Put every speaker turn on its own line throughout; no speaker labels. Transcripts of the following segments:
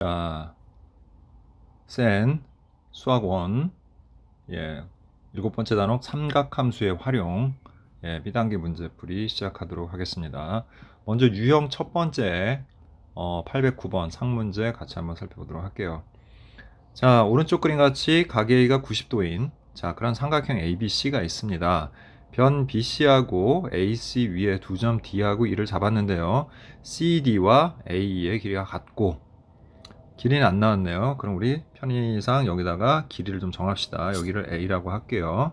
자, 센 수학 1 일곱 번째 단원 삼각함수의 활용 B단계 문제풀이 시작하도록 하겠습니다. 먼저 유형 첫 번째 809번 상문제 같이 한번 살펴보도록 할게요. 자, 오른쪽 그림 같이 각 A가 90도인 그런 삼각형 ABC가 있습니다. 변 BC하고 AC 위에 두 점 D하고 E를 잡았는데요. CD와 A의 길이가 같고 길이는 안 나왔네요. 그럼 우리 편의상 여기다가 길이를 좀 정합시다. 여기를 A라고 할게요.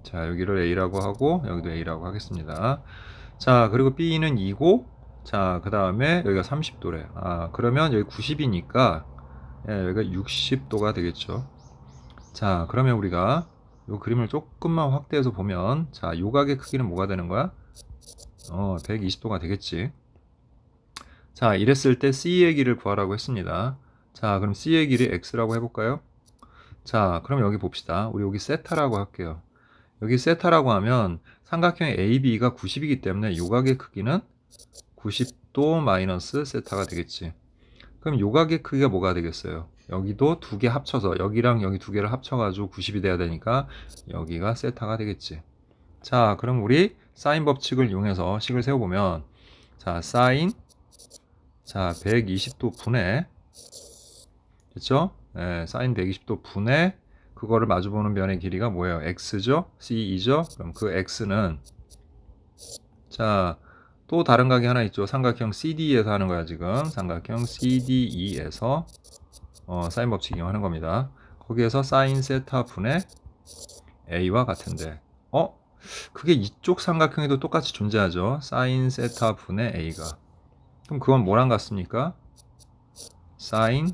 자, 여기를 A라고 하고 여기도 A라고 하겠습니다. 자, 그리고 B는 2고 자, 그 다음에 여기가 30도래. 그러면 여기 90이니까 여기가 60도가 되겠죠. 자, 그러면 우리가 이 그림을 조금만 확대해서 보면 자, 요각의 크기는 뭐가 되는 거야? 120도가 되겠지. 자, 이랬을 때 C의 길이를 구하라고 했습니다. 자, 그럼 C의 길이 X라고 해볼까요? 자, 그럼 여기 봅시다. 우리 여기 세타라고 할게요. 여기 세타라고 하면 삼각형 AB가 90이기 때문에 요각의 크기는 90도 마이너스 세타가 되겠지. 그럼 요각의 크기가 뭐가 되겠어요? 여기도 두 개 합쳐서 여기랑 여기 두 개를 합쳐가지고 90이 돼야 되니까 여기가 세타가 되겠지. 자, 그럼 우리 사인 법칙을 이용해서 식을 세워보면 자, 사인 120도 분의 됐죠? 사인 120도 분의 그거를 마주보는 변의 길이가 뭐예요? x죠? c2죠? 그럼 그 x는 자, 또 다른 각이 하나 있죠. 삼각형 CD에서 하는 거야, 지금. 삼각형 CDE에서 사인 법칙 이용하는 겁니다. 거기에서 사인 세타 분의 A와 같은데 그게 이쪽 삼각형에도 똑같이 존재하죠. 사인 세타 분의 A가. 그럼 그건 뭐랑 같습니까? 사인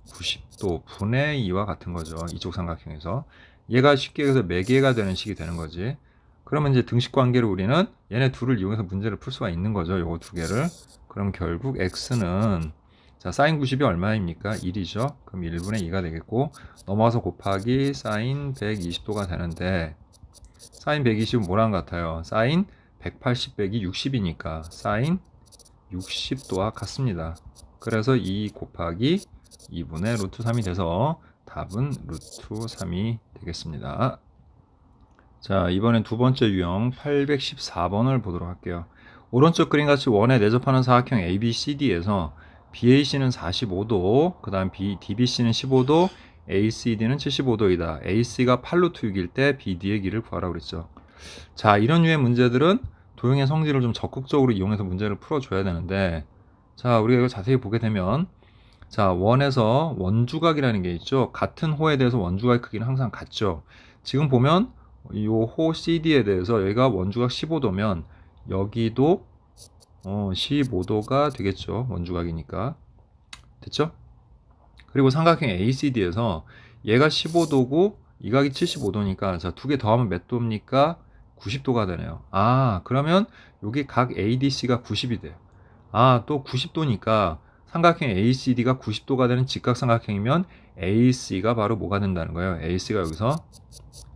90도 분의 2와 같은 거죠. 이쪽 삼각형에서. 얘가 쉽게 해서 매개가 되는 식이 되는 거지. 그러면 이제 등식 관계로 우리는 얘네 둘을 이용해서 문제를 풀 수가 있는 거죠. 요거 두 개를. 그럼 결국 x는 자, 사인 90이 얼마입니까? 1이죠. 그럼 1분의 2가 되겠고 넘어가서 곱하기 사인 120도가 되는데 사인 120은 뭐랑 같아요? 사인 180 빼기 60이니까 사인 60도와 같습니다. 그래서 2 곱하기 2분의 루트 3이 돼서 답은 루트 3이 되겠습니다. 자, 이번엔 두 번째 유형 814번을 보도록 할게요. 오른쪽 그림같이 원에 내접하는 사각형 ABCD에서 BAC는 45도, 그 다음 DBC는 15도, ACD는 75도이다. AC가 8루트 6일 때 BD의 길을 구하라고 그랬죠. 자, 이런 류의 문제들은 도형의 성질을 좀 적극적으로 이용해서 문제를 풀어줘야 되는데 자, 우리가 이거 자세히 보게 되면 자, 원에서 원주각이라는 게 있죠. 같은 호에 대해서 원주각의 크기는 항상 같죠. 지금 보면 이 호 CD에 대해서 여기가 원주각 15도면 여기도 15도가 되겠죠. 원주각이니까. 됐죠? 그리고 삼각형 ACD에서 얘가 15도고 이 각이 75도니까 자, 두 개 더하면 몇 도입니까? 90도가 되네요. 그러면 여기 각 ADC가 90이 돼요. 또 90도니까 삼각형 ACD가 90도가 되는 직각삼각형이면 AC가 바로 뭐가 된다는 거예요? AC가 여기서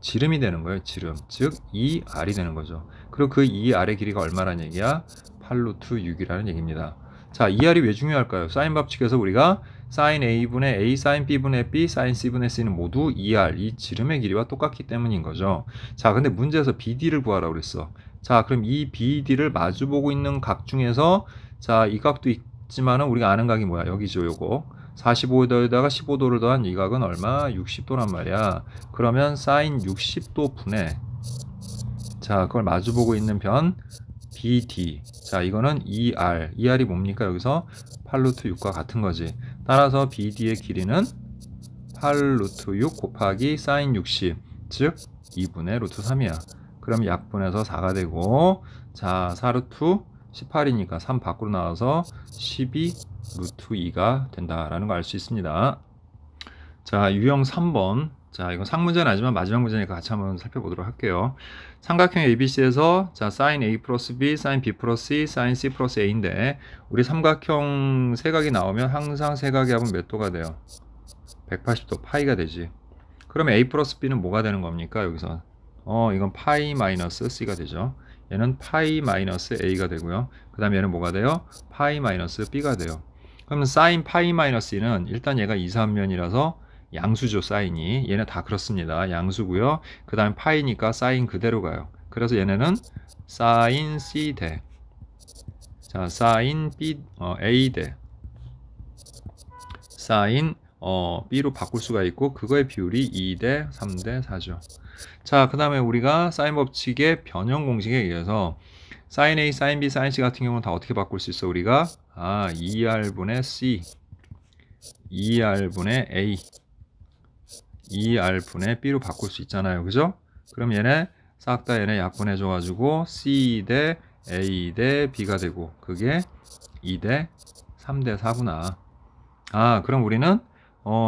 지름이 되는 거예요. 지름. 즉 2R이 되는 거죠. 그리고 그 2R의 길이가 얼마라는 얘기야? 8루트 6이라는 얘기입니다. 자, 2R이 왜 중요할까요? 사인 법칙에서 우리가 사인 A분의 A, 사인 B분의 B, 사인 C분의 C는 모두 2R, 이 지름의 길이와 똑같기 때문인 거죠. 자, 근데 문제에서 BD를 구하라고 그랬어. 자, 그럼 이 BD를 마주보고 있는 각 중에서 자, 이 각도 있지만은 우리가 아는 각이 뭐야? 여기죠, 요거. 45도에다가 15도를 더한 이 각은 얼마? 60도란 말이야. 그러면 사인 60도 분의 자, 그걸 마주보고 있는 변 BD. 자, 이거는 2R. 2R이 뭡니까? 여기서 8루트 6과 같은 거지. 따라서 BD의 길이는 8루트 6 곱하기 사인 60. 즉 2분의 루트 3이야. 그럼 약분해서 4가 되고 자, 4루트 18이니까 3 밖으로 나와서 12 루트 2가 된다라는 걸 알 수 있습니다. 자, 유형 3번. 자, 이건 상문제는 아니지만 마지막 문제니까 같이 한번 살펴보도록 할게요. 삼각형 ABC에서 자, sin A 플러스 B, sin B 플러스 C, sin C 플러스 A인데 우리 삼각형 세각이 나오면 항상 세각의 합은 몇 도가 돼요? 180도 파이가 되지. 그러면 A 플러스 B는 뭐가 되는 겁니까? 여기서 이건 파이 마이너스 C가 되죠. 얘는 파이 마이너스 a가 되고요. 그 다음에 얘는 뭐가 돼요? 파이 마이너스 b가 돼요. 그러면 사인 파이 마이너스 2는 일단 얘가 이삼면이라서 양수죠. 사인이. 얘는 다 그렇습니다. 양수고요. 그 다음에 파이니까 사인 그대로 가요. 그래서 얘네는 사인 c 대, 자 사인 b a 대 사인 b로 바꿀 수가 있고, 그거의 비율이 2대 3대 4죠. 자, 그 다음에 우리가 사인 법칙의 변형 공식에 의해서 사인 A, 사인 B, 사인 C 같은 경우는 다 어떻게 바꿀 수 있어? 우리가 2R분의 C, 2R분의 A, 2R분의 B로 바꿀 수 있잖아요. 그죠? 그럼 얘네 싹 다 얘네 약분해줘가지고 C 대 A 대 B가 되고, 그게 2 대 3 대 4구나. 그럼 우리는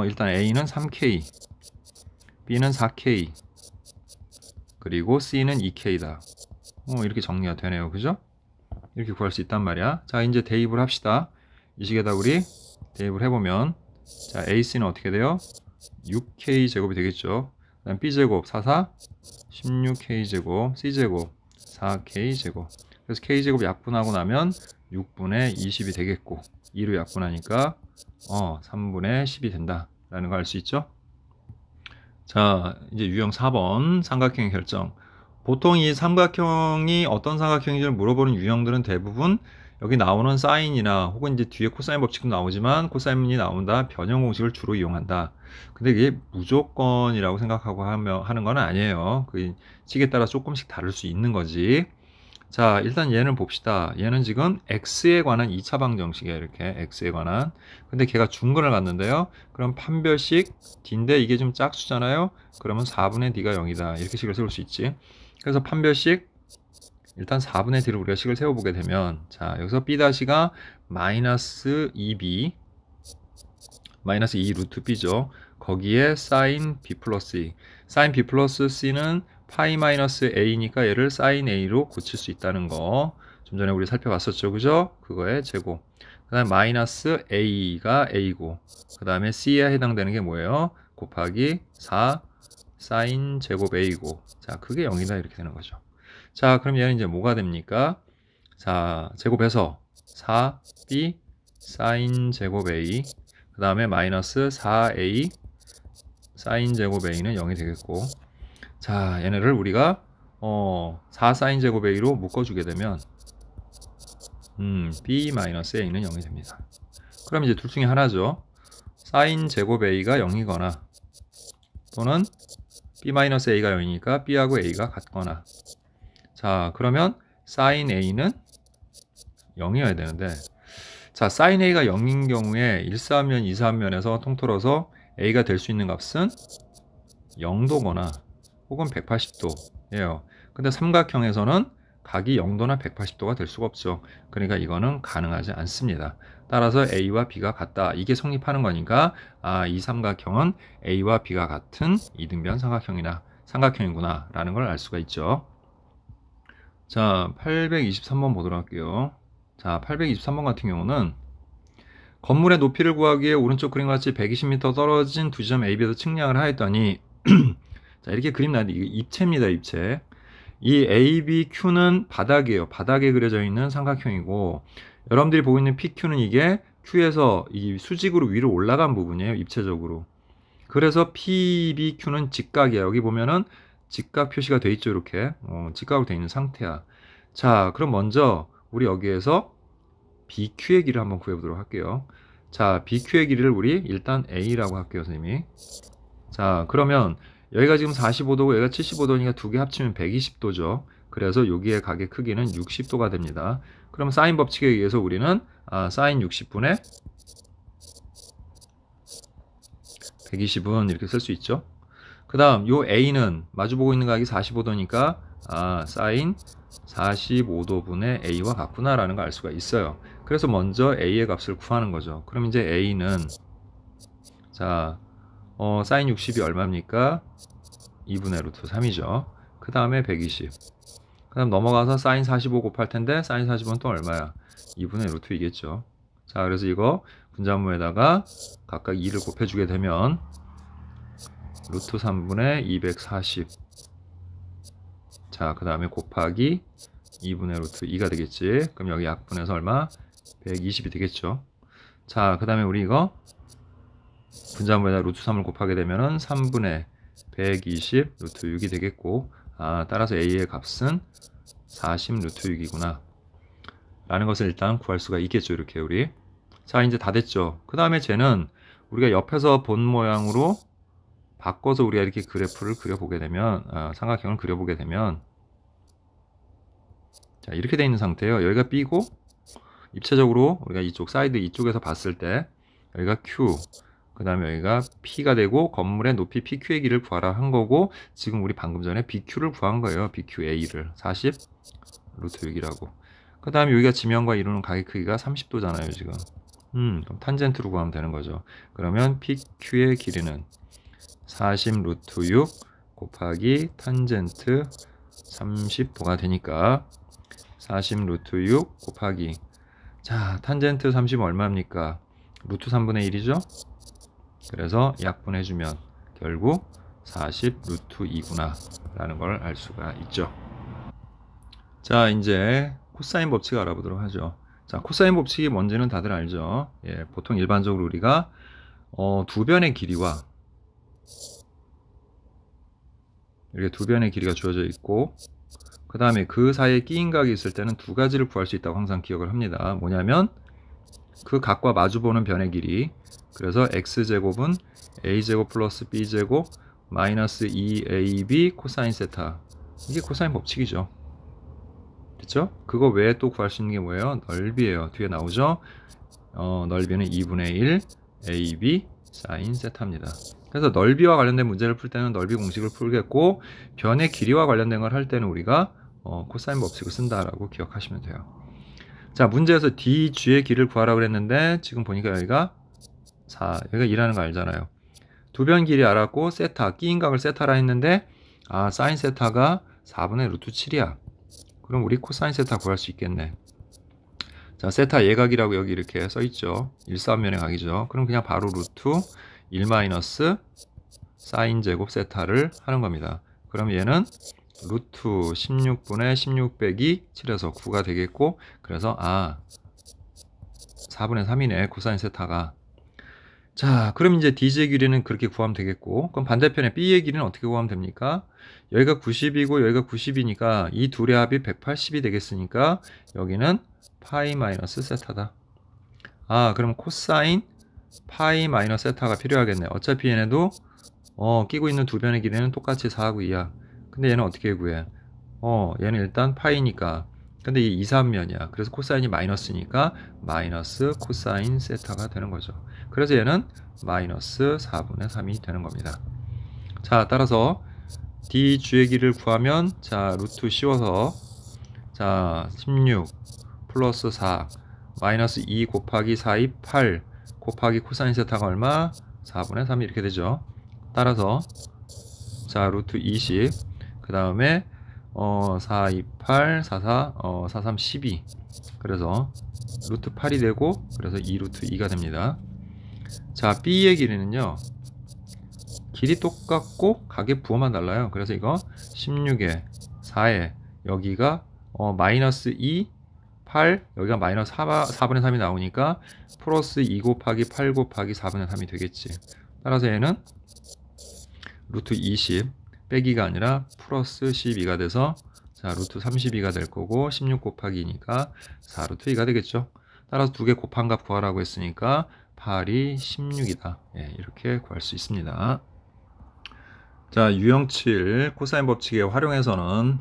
일단 A는 3K, B는 4K, 그리고 C는 2K다. 이렇게 정리가 되네요. 그죠? 이렇게 구할 수 있단 말이야. 자, 이제 대입을 합시다. 이 식에다 우리 대입을 해보면, 자, AC는 어떻게 돼요? 6K 제곱이 되겠죠. 그다음 B제곱 4, 4, 16K 제곱, C제곱 4K 제곱. 그래서 K제곱 약분하고 나면 6분의 20이 되겠고, 2로 약분하니까 3분의 10이 된다 라는 거 알 수 있죠. 자, 이제 유형 4번 삼각형의 결정. 보통 이 삼각형이 어떤 삼각형인지를 물어보는 유형들은 대부분 여기 나오는 사인이나 혹은 이제 뒤에 코사인 법칙도 나오지만 코사인이 나온다, 변형 공식을 주로 이용한다. 근데 이게 무조건이라고 생각하고 하는 건 아니에요. 그 식에 따라 조금씩 다를 수 있는 거지. 자, 일단 얘는 봅시다. 얘는 지금 x에 관한 2차 방정식이에요. 이렇게 x에 관한. 근데 걔가 중근을 갖는데요. 그럼 판별식 d인데 이게 좀 짝수잖아요. 그러면 4분의 d가 0이다. 이렇게 식을 세울 수 있지. 그래서 판별식 일단 4분의 d를 우리가 식을 세워보게 되면, 자, 여기서 b-가 마이너스 2b, 마이너스 2 루트 b죠. 거기에 사인 b 플러스 e, 사인 b 플러스 c는 파이 마이너스 a니까 얘를 사인 a로 고칠 수 있다는 거 좀 전에 우리 살펴봤었죠. 그죠? 그거의 제곱. 그 다음에 마이너스 a가 a고, 그 다음에 c에 해당되는 게 뭐예요? 곱하기 4 사인 제곱 a고, 자, 그게 0이다 이렇게 되는 거죠. 자, 그럼 얘는 이제 뭐가 됩니까? 자, 제곱해서 4b 사인 제곱 a, 그 다음에 마이너스 4a 사인 제곱 a는 0이 되겠고, 자, 얘네를 우리가 4 사인 제곱 a로 묶어주게 되면 b 마이너스 a는 0이 됩니다. 그럼 이제 둘 중에 하나죠. 사인 제곱 a가 0이거나 또는 b 마이너스 a가 0이니까 b하고 a가 같거나. 자, 그러면 사인 a는 0이어야 되는데, 자, 사인 a가 0인 경우에 1사면면 2사면에서 통틀어서 a가 될 수 있는 값은 0도거나 혹은 180도예요. 근데 삼각형에서는 각이 0도나 180도가 될 수가 없죠. 그러니까 이거는 가능하지 않습니다. 따라서 a와 b가 같다. 이게 성립하는 거니까 이 삼각형은 a와 b가 같은 이등변 삼각형이구나 라는 걸 알 수가 있죠. 자, 823번 보도록 할게요. 자, 823번 같은 경우는 건물의 높이를 구하기 위해 오른쪽 그림과 같이 120m 떨어진 두 지점 AB에서 측량을 하였더니 자, 이렇게 그림 나는데 이게 입체입니다. 입체. 이 ABQ는 바닥이에요. 바닥에 그려져 있는 삼각형이고, 여러분들이 보고 있는 PQ는 이게 Q에서 이 수직으로 위로 올라간 부분이에요. 입체적으로. 그래서 PBQ는 직각이에요. 여기 보면은 직각 표시가 돼 있죠. 이렇게 직각으로 돼 있는 상태야. 자, 그럼 먼저 우리 여기에서 BQ의 길이를 한번 구해보도록 할게요. 자, BQ의 길이를 우리 일단 A라고 할게요, 선생님이. 자, 그러면 여기가 지금 45도고 여기가 75도니까 두 개 합치면 120도죠. 그래서 여기의 각의 크기는 60도가 됩니다. 그럼 사인 법칙에 의해서 우리는 사인 60분의 120은 이렇게 쓸 수 있죠. 그 다음 요 A는 마주보고 있는 각이 45도니까 사인 45도분의 A와 같구나 라는 걸 알 수가 있어요. 그래서 먼저 A의 값을 구하는 거죠. 그럼 이제 A는 자 사인 60이 얼마입니까? 2분의 루트 3이죠. 그 다음에 120. 그 다음 넘어가서 사인 45 곱할 텐데 사인 40은 또 얼마야? 2분의 루트이겠죠. 자, 그래서 이거 분자문에다가 각각 2를 곱해주게 되면 루트 3분의 240. 자, 그 다음에 곱하기 2분의 루트 2가 되겠지. 그럼 여기 약분해서 얼마? 120이 되겠죠. 자, 그 다음에 우리 이거 분자분에다 루트 3을 곱하게 되면은 3분의 120 루트 6이 되겠고, 따라서 a의 값은 40 루트 6이구나 라는 것을 일단 구할 수가 있겠죠. 이렇게 우리. 자, 이제 다 됐죠. 그 다음에 쟤는 우리가 옆에서 본 모양으로 바꿔서 우리가 이렇게 그래프를 그려보게 되면, 삼각형을 그려보게 되면, 자, 이렇게 돼 있는 상태예요. 여기가 B고, 입체적으로 우리가 이쪽 사이드 이쪽에서 봤을 때 여기가 Q, 그 다음에 여기가 P가 되고 건물의 높이 PQ의 길이를 구하라 한 거고, 지금 우리 방금 전에 BQ를 구한 거예요. BQA를 40 루트 6이라고. 그 다음에 여기가 지면과 이루는 각의 크기가 30도잖아요 지금. 그럼 탄젠트로 구하면 되는 거죠. 그러면 PQ의 길이는 40 루트 6 곱하기 탄젠트 30도가 되니까 40 루트 6 곱하기, 자, 탄젠트 30 얼마입니까? 루트 3분의 1이죠? 그래서 약분해주면 결국 40 루트 2구나 라는 걸 알 수가 있죠. 자, 이제 코사인 법칙 알아보도록 하죠. 자, 코사인 법칙이 뭔지는 다들 알죠. 예, 보통 일반적으로 우리가 두 변의 길이와 이렇게 두 변의 길이가 주어져 있고, 그 다음에 그 사이에 끼인각이 있을 때는 두 가지를 구할 수 있다고 항상 기억을 합니다. 뭐냐면 그 각과 마주보는 변의 길이, 그래서 x제곱은 a제곱 플러스 b제곱 마이너스 2ab 코사인 세타, 이게 코사인 법칙이죠. 그쵸? 그거 외에 또 구할 수 있는 게 뭐예요? 넓이에요. 뒤에 나오죠? 넓이는 2분의 1 ab 사인 세타입니다. 그래서 넓이와 관련된 문제를 풀 때는 넓이 공식을 풀겠고, 변의 길이와 관련된 걸 할 때는 우리가 코사인 법칙을 쓴다라고 기억하시면 돼요. 자, 문제에서 DG의 길이를 구하라고 그랬는데 지금 보니까 여기가 4, 여기가 2라는 거 알잖아요. 두 변 길이 알았고 세타, 끼인각을 세타라 했는데 사인 세타가 4분의 루트 7이야. 그럼 우리 코사인 세타 구할 수 있겠네. 자, 세타 예각이라고 여기 이렇게 써있죠. 일사면의 각이죠. 그럼 그냥 바로 루트 1 마이너스 사인 제곱 세타를 하는 겁니다. 그럼 얘는 루트 16분의 16 빼기 7에서 9가 되겠고, 그래서 4분의 3이네 코사인 세타가. 자, 그럼 이제 D의 길이는 그렇게 구하면 되겠고, 그럼 반대편에 B의 길이는 어떻게 구하면 됩니까? 여기가 90이고 여기가 90이니까 이 둘의 합이 180이 되겠으니까 여기는 파이 마이너스 세타다. 그럼 코사인 파이 마이너스 세타가 필요하겠네. 어차피 얘네도 끼고 있는 두 변의 길이는 똑같이 4하고 2야. 근데 얘는 어떻게 구해? 얘는 일단 파이니까. 근데 이 2, 3면이야. 그래서 코사인이 마이너스니까 마이너스 코사인 세타가 되는 거죠. 그래서 얘는 마이너스 4분의 3이 되는 겁니다. 자, 따라서 DG의 길이를 구하면, 자, 루트 씌워서, 자, 16 플러스 4 마이너스 2 곱하기 4이 8 곱하기 코사인 세타가 얼마? 4분의 3이 이렇게 되죠. 따라서 자, 루트 20, 그 다음에 4, 2, 8, 4, 4, 4, 3, 12. 그래서 루트 8이 되고, 그래서 2 루트 2가 됩니다. 자, B의 길이는요, 길이 똑같고 각의 부호만 달라요. 그래서 이거 16에 4에 여기가 마이너스 2, 8, 여기가 마이너스 4분의 3이 나오니까 플러스 2 곱하기 8 곱하기 4분의 3이 되겠지. 따라서 얘는 루트 20 빼기가 아니라 플러스 12가 돼서, 자, 루트 32가 될 거고 16 곱하기 2니까 4 루트 2가 되겠죠. 따라서 두 개 곱한 값 구하라고 했으니까 8이 16이다. 예, 이렇게 구할 수 있습니다. 자, 유형 7 코사인 법칙에 활용해서는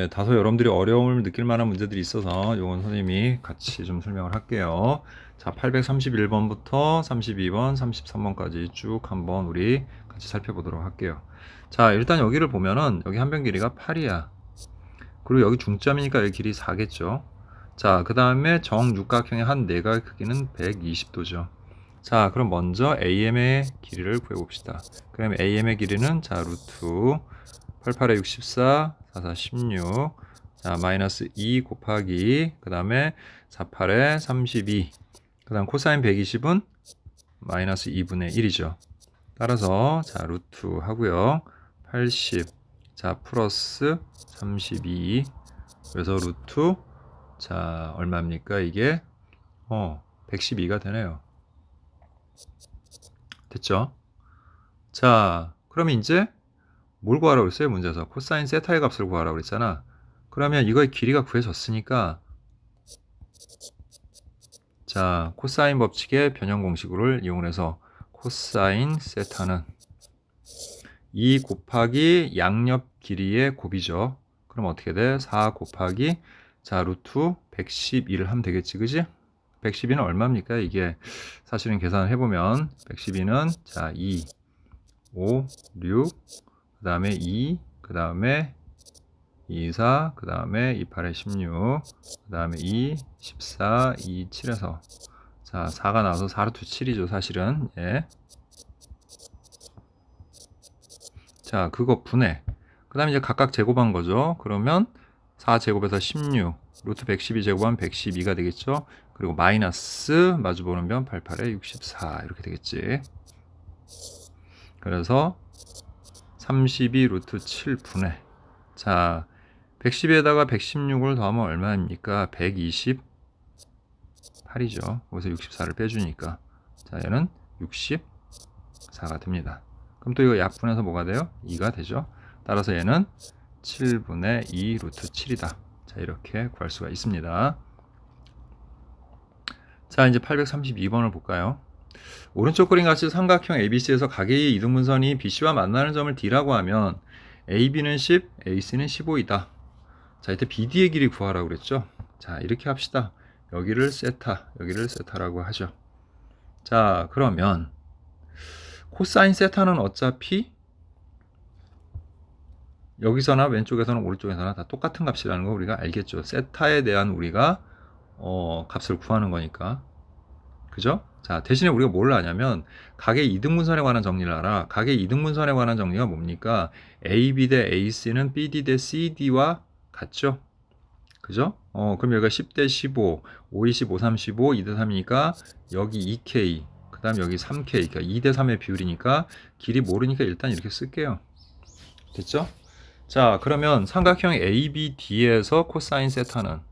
다소 여러분들이 어려움을 느낄 만한 문제들이 있어서 이건 선생님이 같이 좀 설명을 할게요. 자, 831번부터 32번, 33번까지 쭉 한번 우리 같이 살펴보도록 할게요. 자, 일단 여기를 보면은 여기 한 변 길이가 8이야. 그리고 여기 중점이니까 여기 길이 4겠죠. 자, 그 다음에 정육각형의 한 내각의 크기는 120도죠. 자, 그럼 먼저 AM의 길이를 구해봅시다. 그럼 AM의 길이는, 자, 루트 88에 64, 44, 16, 자, 마이너스 2 곱하기, 그 다음에 48에 32, 그 다음 코사인 120은 마이너스 2분의 1이죠. 따라서, 자, 루트 하고요. 80, 자, 플러스 32, 그래서 루트 자 얼마입니까 이게 112가 되네요. 됐죠? 자 그러면 이제 뭘 구하라고 그랬어요 문제에서 코사인 세타의 값을 구하라고 그랬잖아. 그러면 이거의 길이가 구해졌으니까 자 코사인 법칙의 변형 공식을 이용해서 코사인 세타는 2 곱하기 양옆 길이의 곱이죠. 그럼 어떻게 돼? 4 곱하기 자 루트 112를 하면 되겠지 그지? 112는 얼마입니까? 이게 사실은 계산을 해보면 112는 자 2, 5, 6, 그 다음에 2, 그 다음에 2, 4, 그 다음에 2, 8에 16, 그 다음에 2, 14, 2, 7에서 자 4가 나와서 4 루트 7이죠 사실은. 예. 자 그거 분해 그 다음에 이제 각각 제곱한 거죠. 그러면 4제곱에서 16 루트 112 제곱하면 112가 되겠죠. 그리고 마이너스 마주보는 변 88에 64 이렇게 되겠지. 그래서 32 루트 7분의 자 112에다가 116을 더하면 얼마입니까? 128이죠. 거기서 64를 빼주니까 자 얘는 64가 됩니다. 그럼 또 이거 약분해서 뭐가 돼요? 2가 되죠. 따라서 얘는 7분의 2 루트 7이다. 자 이렇게 구할 수가 있습니다. 자 이제 832번을 볼까요? 오른쪽 그림 같이 삼각형 ABC에서 각의 이등분선이 BC와 만나는 점을 D라고 하면 AB는 10, AC는 15이다. 자 이때 BD의 길이 구하라고 그랬죠. 자 이렇게 합시다. 여기를 세타, 여기를 세타라고 하죠. 자 그러면 코사인 세타는 어차피 여기서나 왼쪽에서나 오른쪽에서나 다 똑같은 값이라는 거 우리가 알겠죠. 세타에 대한 우리가 값을 구하는 거니까. 그죠? 자, 대신에 우리가 뭘 하냐면 각의 이등분선에 관한 정리를 알아. 각의 이등분선에 관한 정리가 뭡니까? AB 대 AC는 BD 대 CD와 같죠? 그죠? 그럼 여기가 10 대 15, 5, 20, 5, 3, 15, 2 대 3이니까 여기 2K, 그 다음 여기 3K, 그러니까 2 대 3의 비율이니까 길이 모르니까 일단 이렇게 쓸게요. 됐죠? 자, 그러면 삼각형 ABD에서 코사인 세타는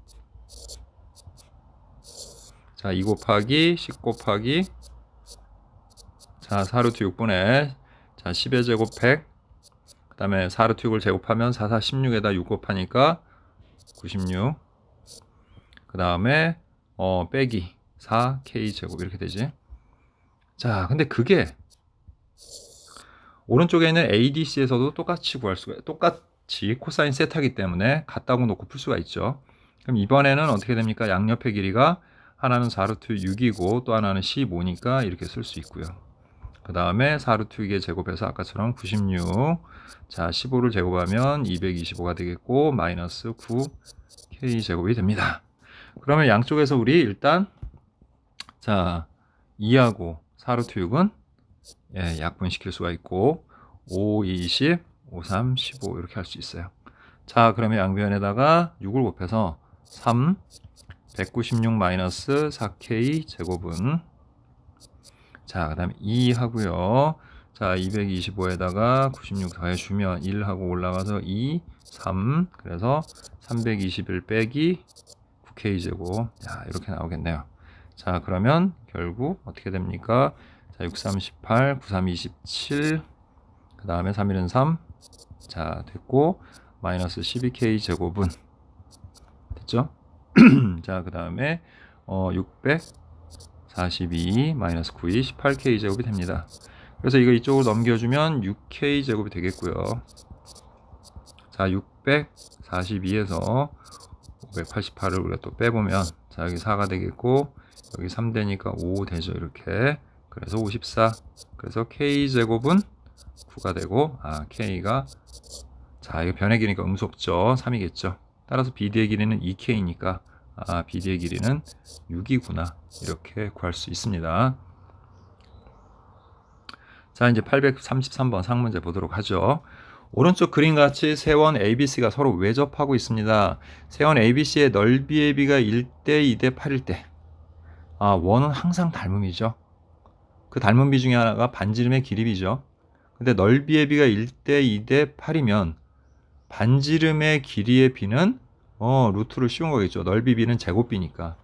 자, 2 곱하기 10 곱하기 자, 4루트 6분의 자, 10의 제곱 100 그 다음에 4루트 6을 제곱하면 4, 4, 16에다 6 곱하니까 96 그 다음에 빼기 4K 제곱 이렇게 되지. 자, 근데 그게 오른쪽에 있는 ADC에서도 똑같이 구할 수가 똑같이 코사인 세타기 때문에 같다고 놓고 풀 수가 있죠. 그럼 이번에는 어떻게 됩니까? 양옆의 길이가 하나는 4루트 6이고 또 하나는 15니까 이렇게 쓸 수 있고요. 그 다음에 4루트 6의 제곱해서 아까처럼 96 자 15를 제곱하면 225가 되겠고 마이너스 9K 제곱이 됩니다. 그러면 양쪽에서 우리 일단 자 2하고 4루트 6은 예, 약분시킬 수가 있고 5, 20, 5, 3, 15 이렇게 할 수 있어요. 자 그러면 양변에다가 6을 곱해서 3, 196 마이너스 4K 제곱은 자 그 다음에 2 하고요. 자 225에다가 96 더해주면 1 하고 올라가서 2, 3 그래서 321 빼기 9K 제곱 자 이렇게 나오겠네요. 자 그러면 결국 어떻게 됩니까? 자 6, 3, 18, 9, 3, 27 그 다음에 3, 1은 3 자 됐고 마이너스 12K 제곱은 됐죠? 자 그 다음에 642 마이너스 92 18K 제곱이 됩니다. 그래서 이거 이쪽으로 넘겨주면 6K 제곱이 되겠고요. 자 642에서 588을 우리가 또 빼보면 자 여기 4가 되겠고 여기 3되니까 5 되죠 이렇게. 그래서 54 그래서 K 제곱은 9가 되고 K가 자 이거 변의 길이니까 음수없죠 3이겠죠. 따라서 BD의 길이는 2K니까 BD의 길이는 6이구나 이렇게 구할 수 있습니다. 자 이제 833번 상문제 보도록 하죠. 오른쪽 그림같이 세원 ABC가 서로 외접하고 있습니다. 세원 ABC의 넓이의 비가 1대 2대 8일 때 원은 항상 닮음이죠. 그 닮은 비 중에 하나가 반지름의 길이비죠. 근데 넓이의 비가 1대 2대 8이면 반지름의 길이의 비는 루트를 씌운 거겠죠. 넓이 b는 제곱 b니까.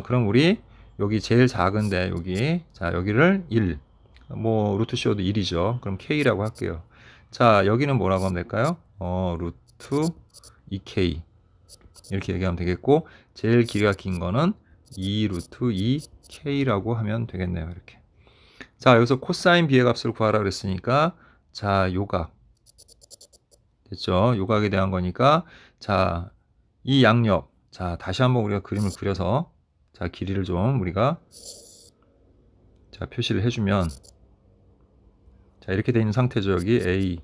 그럼 우리 여기 제일 작은데 여기 자 여기를 1, 뭐 루트 씌워도 1이죠. 그럼 k라고 할게요. 자 여기는 뭐라고 하면 될까요? 루트 2k 이렇게 얘기하면 되겠고, 제일 길이가 긴 거는 2 루트 2k라고 하면 되겠네요. 이렇게. 자 여기서 코사인 b의 값을 구하라 그랬으니까 자 요각 됐죠. 요각에 대한 거니까 자 이 양옆 자 다시 한번 우리가 그림을 그려서 자 길이를 좀 우리가 자 표시를 해주면 자 이렇게 돼 있는 상태죠. 여기 A,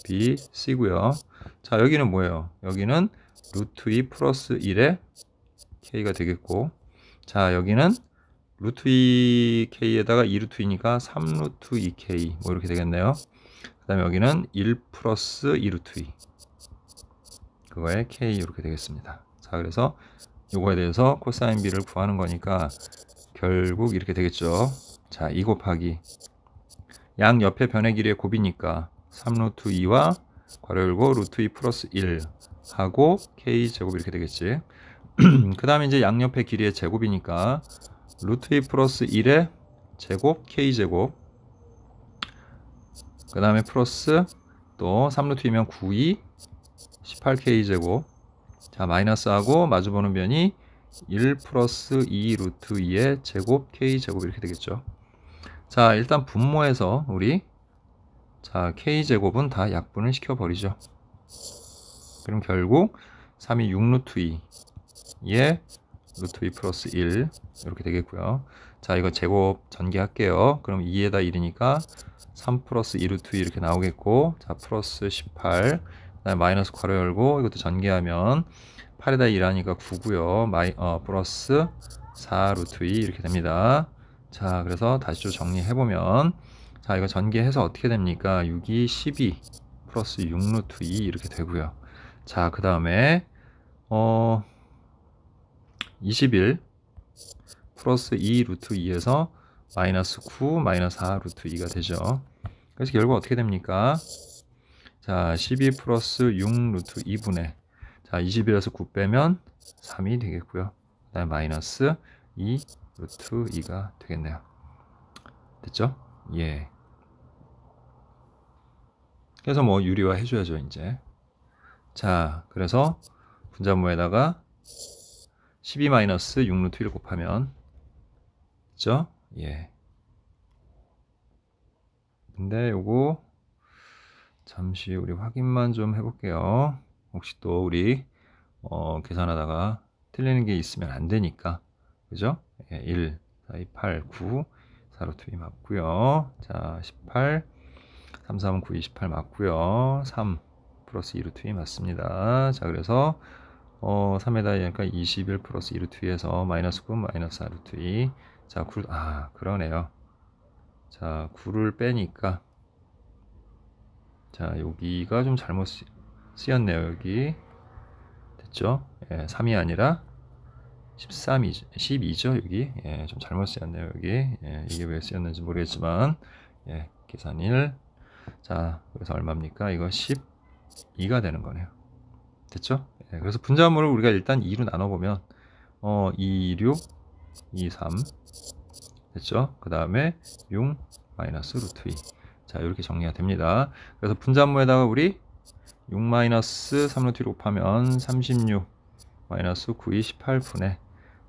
B, C고요. 자 여기는 뭐예요? 여기는 루트 2 플러스 1의 K가 되겠고, 자 여기는 루트 2K에다가 2 루트 2니까 3 루트 2K 뭐 이렇게 되겠네요. 그 다음에 여기는 1 플러스 2 루트 2 그거에 K 이렇게 되겠습니다. 자 그래서 요거에 대해서 코사인 B를 구하는 거니까 결국 이렇게 되겠죠. 자 2 곱하기 양 옆의 변의 길이의 곱이니까 3 루트 2와 괄호 열고 루트 2 플러스 1 하고 K 제곱 이렇게 되겠지. 그 다음에 이제 양옆의 길이의 제곱이니까 루트 2 플러스 1의 제곱 K 제곱, 그 다음에 플러스 또 3 루트 2면 9, 2 18K 제곱, 자 마이너스하고 마주보는 변이 1 플러스 2 루트 2의 제곱 K 제곱 이렇게 되겠죠. 자 일단 분모해서 우리 자 K 제곱은 다 약분을 시켜버리죠. 그럼 결국 3이 6 루트 2의 루트 2 플러스 1 이렇게 되겠고요. 자 이거 제곱 전개할게요. 그럼 2에다 1이니까 3 플러스 2 루트 2 이렇게 나오겠고, 자 플러스 18 그다음에 마이너스 괄호 열고 이것도 전개하면 8에다 1 하니까 9고요. 플러스 4 루트 2 이렇게 됩니다. 자 그래서 다시 좀 정리해보면 자 이거 전개해서 어떻게 됩니까? 6이 12 플러스 6 루트 2 이렇게 되고요. 자 그 다음에 21 플러스 2 루트 2에서 마이너스 9 마이너스 4 루트 2가 되죠. 그래서 결국 어떻게 됩니까? 자 12 플러스 6 루트 2분의 자 21에서 9 빼면 3이 되겠고요. 그 다음에 마이너스 2 루트 2가 되겠네요. 됐죠? 예. 그래서 뭐 유리화 해줘야죠 이제. 자 그래서 분자모에다가 12 마이너스 6 루트 1 곱하면 됐죠? 예. 근데 요거 잠시 우리 확인만 좀 해볼게요. 혹시 또 우리 계산하다가 틀리는 게 있으면 안 되니까. 그죠? 예, 1, 4, 2, 8, 9 4 루트 2 맞고요. 자 18 3, 3은 9, 28 맞고요. 3 플러스 2 루트 2 맞습니다. 자 그래서 3에다 하니까 21 플러스 2 루트 2에서 마이너스 9 마이너스 4 루트 2. 자 9, 그러네요. 자 9를 빼니까 자 여기가 좀 잘못 쓰였네요. 여기 됐죠? 예, 3이 아니라 13이죠. 12죠 여기. 예, 좀 잘못 쓰였네요 여기. 예, 이게 왜 쓰였는지 모르겠지만 예, 계산 1. 자 그래서 얼마입니까? 이거 12가 되는 거네요. 됐죠? 예, 그래서 분자물을 우리가 일단 2로 나눠보면 2, 6, 2, 3 됐죠? 그 다음에 6 마이너스 루트 2. 자 이렇게 정리가 됩니다. 그래서 분자물에다가 우리 6 마이너스 3 루트 1 곱하면 36 마이너스 9, 28분의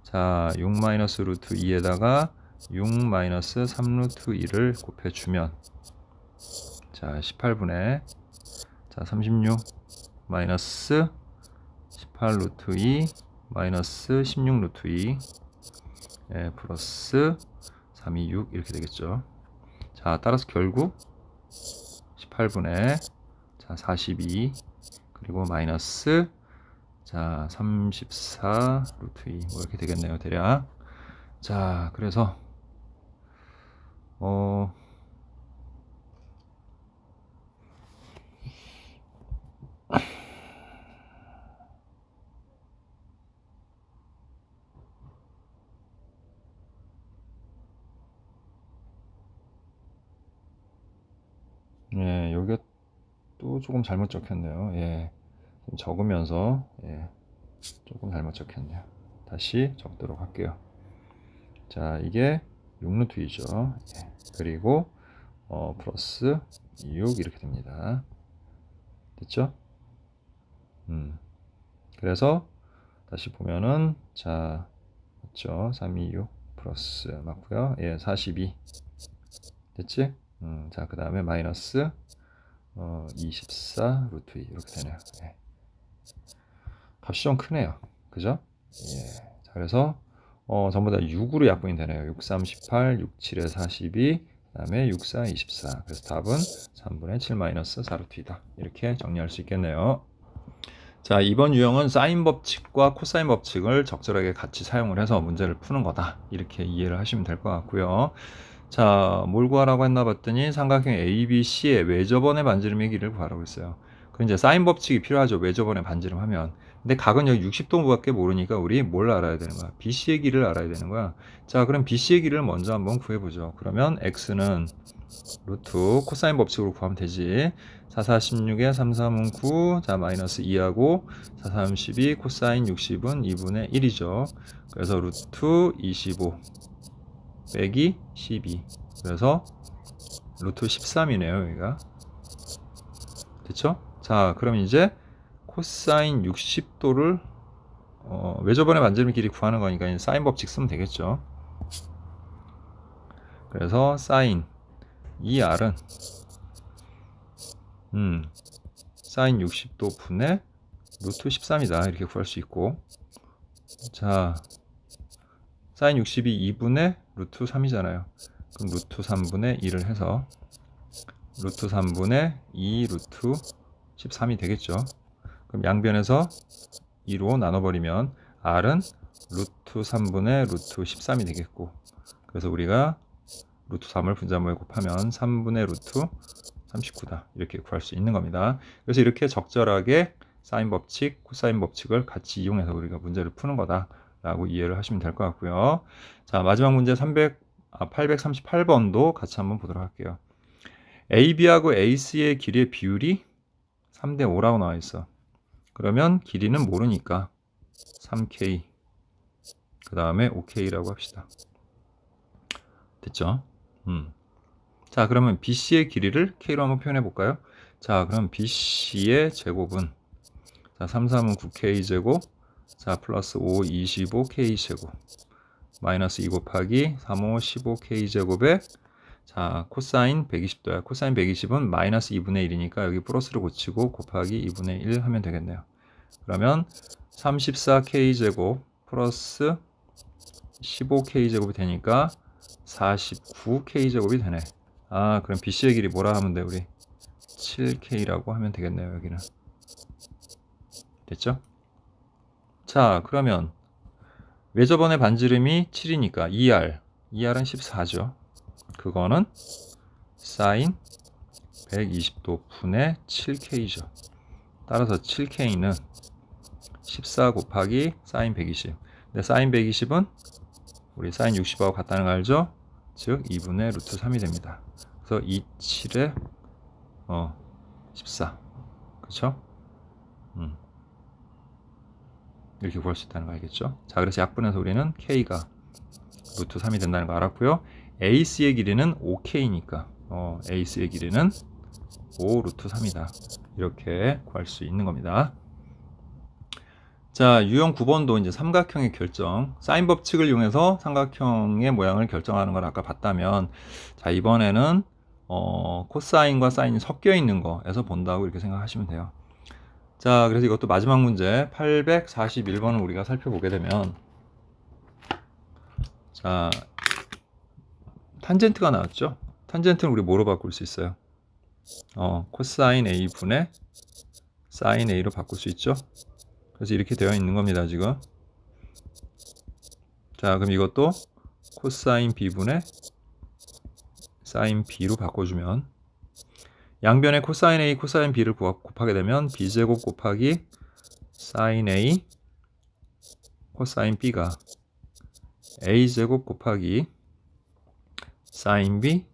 자 6 마이너스 루트 2에다가 6 마이너스 3 루트 2를 곱해주면 자 18분의 자 36 마이너스 18 루트 2 마이너스 16 루트 2 예, 플러스 3, 2, 6 이렇게 되겠죠. 자 따라서 결국 18분의 자 42 그리고 마이너스 자 34 루트 2 뭐 이렇게 되겠네요 대략. 자 그래서 예, 여기가 또 조금 잘못 적혔네요. 예, 좀 적으면서 예, 조금 잘못 적혔네요. 다시 적도록 할게요. 자, 이게 6루트 2죠. 예. 그리고 플러스 6 이렇게 됩니다. 됐죠? 그래서 다시 보면은 자, 맞죠? 326 플러스 맞고요. 예, 42 됐지? 자, 그 다음에 마이너스 24 루트 2 이렇게 되네요. 예. 값이 좀 크네요. 그죠? 예. 자, 그래서 전부 다 6으로 약분이 되네요. 6, 3, 18, 6, 7에 42, 그 다음에 6, 4, 24. 그래서 답은 3분의 7 마이너스 4 루트 2다. 이렇게 정리할 수 있겠네요. 자, 이번 유형은 사인 법칙과 코사인 법칙을 적절하게 같이 사용을 해서 문제를 푸는 거다. 이렇게 이해를 하시면 될 것 같고요. 자, 뭘 구하라고 했나 봤더니 삼각형 ABC의 외접원의 반지름의 길이를 구하라고 했어요. 그럼 이제 사인 법칙이 필요하죠. 외접원의 반지름 하면. 근데 각은 여기 60도밖에 모르니까 우리 뭘 알아야 되는 거야? BC의 길이를 알아야 되는 거야. 자, 그럼 BC의 길이를 먼저 한번 구해보죠. 그러면 X는 루트 코사인 법칙으로 구하면 되지. 4, 4, 16에 3, 3은 9, 자 마이너스 2하고 4, 3, 12, 코사인 60은 2분의 1이죠. 그래서 루트 25 빼기 12. 그래서 루트 13이네요, 여기가. 됐죠? 자, 그럼 이제 코사인 60도를 외접원의 반지름 길이 구하는 거니까 사인 법칙 쓰면 되겠죠. 그래서 사인 이 R은 사인 60도 분의 루트 13이다. 이렇게 구할 수 있고, 자 사인 60이 2분의 루트 3이잖아요. 그럼 루트 3분의 1을 해서 루트 3분의 2 루트 13이 되겠죠. 그럼 양변에서 2로 나눠버리면 R은 루트 3분의 루트 13이 되겠고, 그래서 우리가 루트 3을 분자모에 곱하면 3분의 루트 39다. 이렇게 구할 수 있는 겁니다. 그래서 이렇게 적절하게 사인 법칙, 코사인 법칙을 같이 이용해서 우리가 문제를 푸는 거다 라고 이해를 하시면 될 것 같고요. 자, 마지막 문제 838번도 같이 한번 보도록 할게요. AB하고 AC의 길이의 비율이 3대 5라고 나와 있어. 그러면 길이는 모르니까 3K 그 다음에 5K라고 합시다. 됐죠? 자, 그러면 BC의 길이를 K로 한번 표현해 볼까요? 자, 그럼 BC의 제곱은 자, 3, 3은 9K 제곱, 자, 플러스 5, 25K 제곱, 마이너스 2 곱하기 3, 5, 15K 제곱에 자, 코사인 120도야. 코사인 120은 마이너스 2분의 1이니까 여기 플러스를 고치고 곱하기 2분의 1 하면 되겠네요. 그러면 34K 제곱 플러스 15K 제곱이 되니까 49K 제곱이 되네. 아, 그럼 BC의 길이 뭐라 하면 돼, 우리? 7K라고 하면 되겠네요, 여기는. 됐죠? 자, 그러면 외접원의 반지름이 7이니까 2R은 14죠. 그거는 사인 120도 분의 7K죠. 따라서 7K는 14 곱하기 사인 120. 근데 사인 120은 우리 사인 60하고 같다는 거 알죠? 즉 2분의 루트 3이 됩니다. 그래서 27에 14. 그렇죠? 이렇게 구할 수 있다는 거 알겠죠? 자, 그래서 약분해서 우리는 K가 루트 3이 된다는 거 알았고요. AC의 길이는 5K니까 AC의 길이는 5 루트 3이다. 이렇게 구할 수 있는 겁니다. 자, 유형 9번도 이제 삼각형의 결정, 사인 법칙을 이용해서 삼각형의 모양을 결정하는 걸 아까 봤다면, 자, 이번에는 코사인과 사인이 섞여 있는 거에서 본다고 이렇게 생각하시면 돼요. 자, 그래서 이것도 마지막 문제 841번을 우리가 살펴보게 되면, 자, 탄젠트가 나왔죠? 탄젠트는 우리 뭐로 바꿀 수 있어요? 코사인 A 분의 사인 A로 바꿀 수 있죠? 그래서 이렇게 되어 있는 겁니다, 지금. 자, 그럼 이것도 코사인 B분의 사인 B로 바꿔주면 양변에 코사인 A, 코사인 B를 곱하게 되면 B제곱 곱하기 사인 A, 코사인 B가 A제곱 곱하기 사인 B,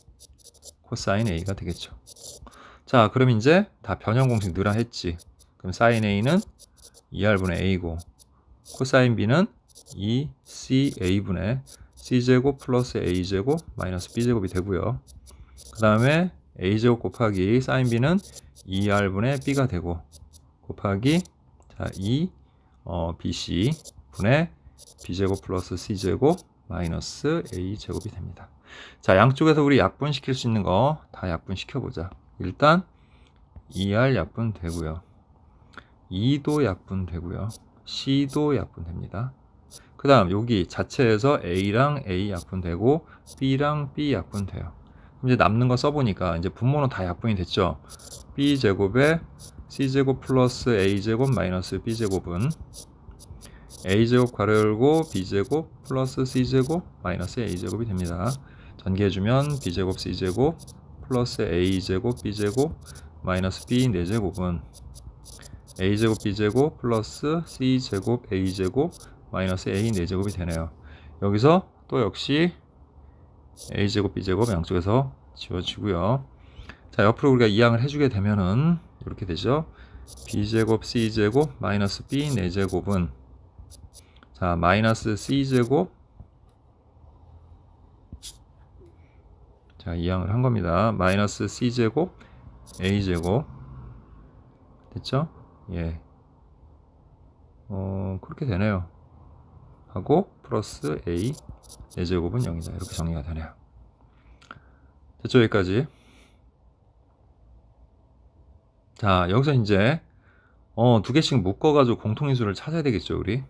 코사인 A가 되겠죠. 자, 그럼 이제 다 변형 공식 넣으라 했지. 그럼 사인 A는 2R분의 A고 코사인 B는 2CA분의 C제곱 플러스 A제곱 마이너스 B제곱이 되고요. 그 다음에 A제곱 곱하기 사인 B는 2R분의 B가 되고 곱하기 자, 2BC분의 B제곱 플러스 C제곱 마이너스 A제곱이 됩니다. 자, 양쪽에서 우리 약분시킬 수 있는 거 다 약분시켜보자. 일단 2R 약분되고요. 2도 약분되고요. C도 약분됩니다. 그 다음 여기 자체에서 A랑 A 약분되고 B랑 B 약분돼요. 이제 남는 거 써보니까 이제 분모는 다 약분이 됐죠. B제곱에 C제곱 플러스 A제곱 마이너스 B제곱은 A제곱 괄호 열고 B제곱 플러스 C제곱 마이너스 A제곱이 됩니다. 전개해주면 B제곱 C제곱 플러스 A제곱 B제곱 마이너스 B 4제곱은 A제곱 B제곱 플러스 C제곱 A제곱 마이너스 A 4제곱이 되네요. 여기서 또 역시 A제곱 B제곱 양쪽에서 지워지고요. 자, 옆으로 우리가 이항을 해주게 되면은 이렇게 되죠. B제곱 C제곱 마이너스 B 4제곱은 자, 마이너스 C제곱 자, 이항을 한 겁니다. 마이너스 C제곱 A제곱 됐죠? 예. 그렇게 되네요. 하고 플러스 A 4제곱은 0이다. 이렇게 정리가 되네요. 됐죠? 여기까지. 자, 여기서 이제 두 개씩 묶어가지고 공통인수를 찾아야 되겠죠, 우리.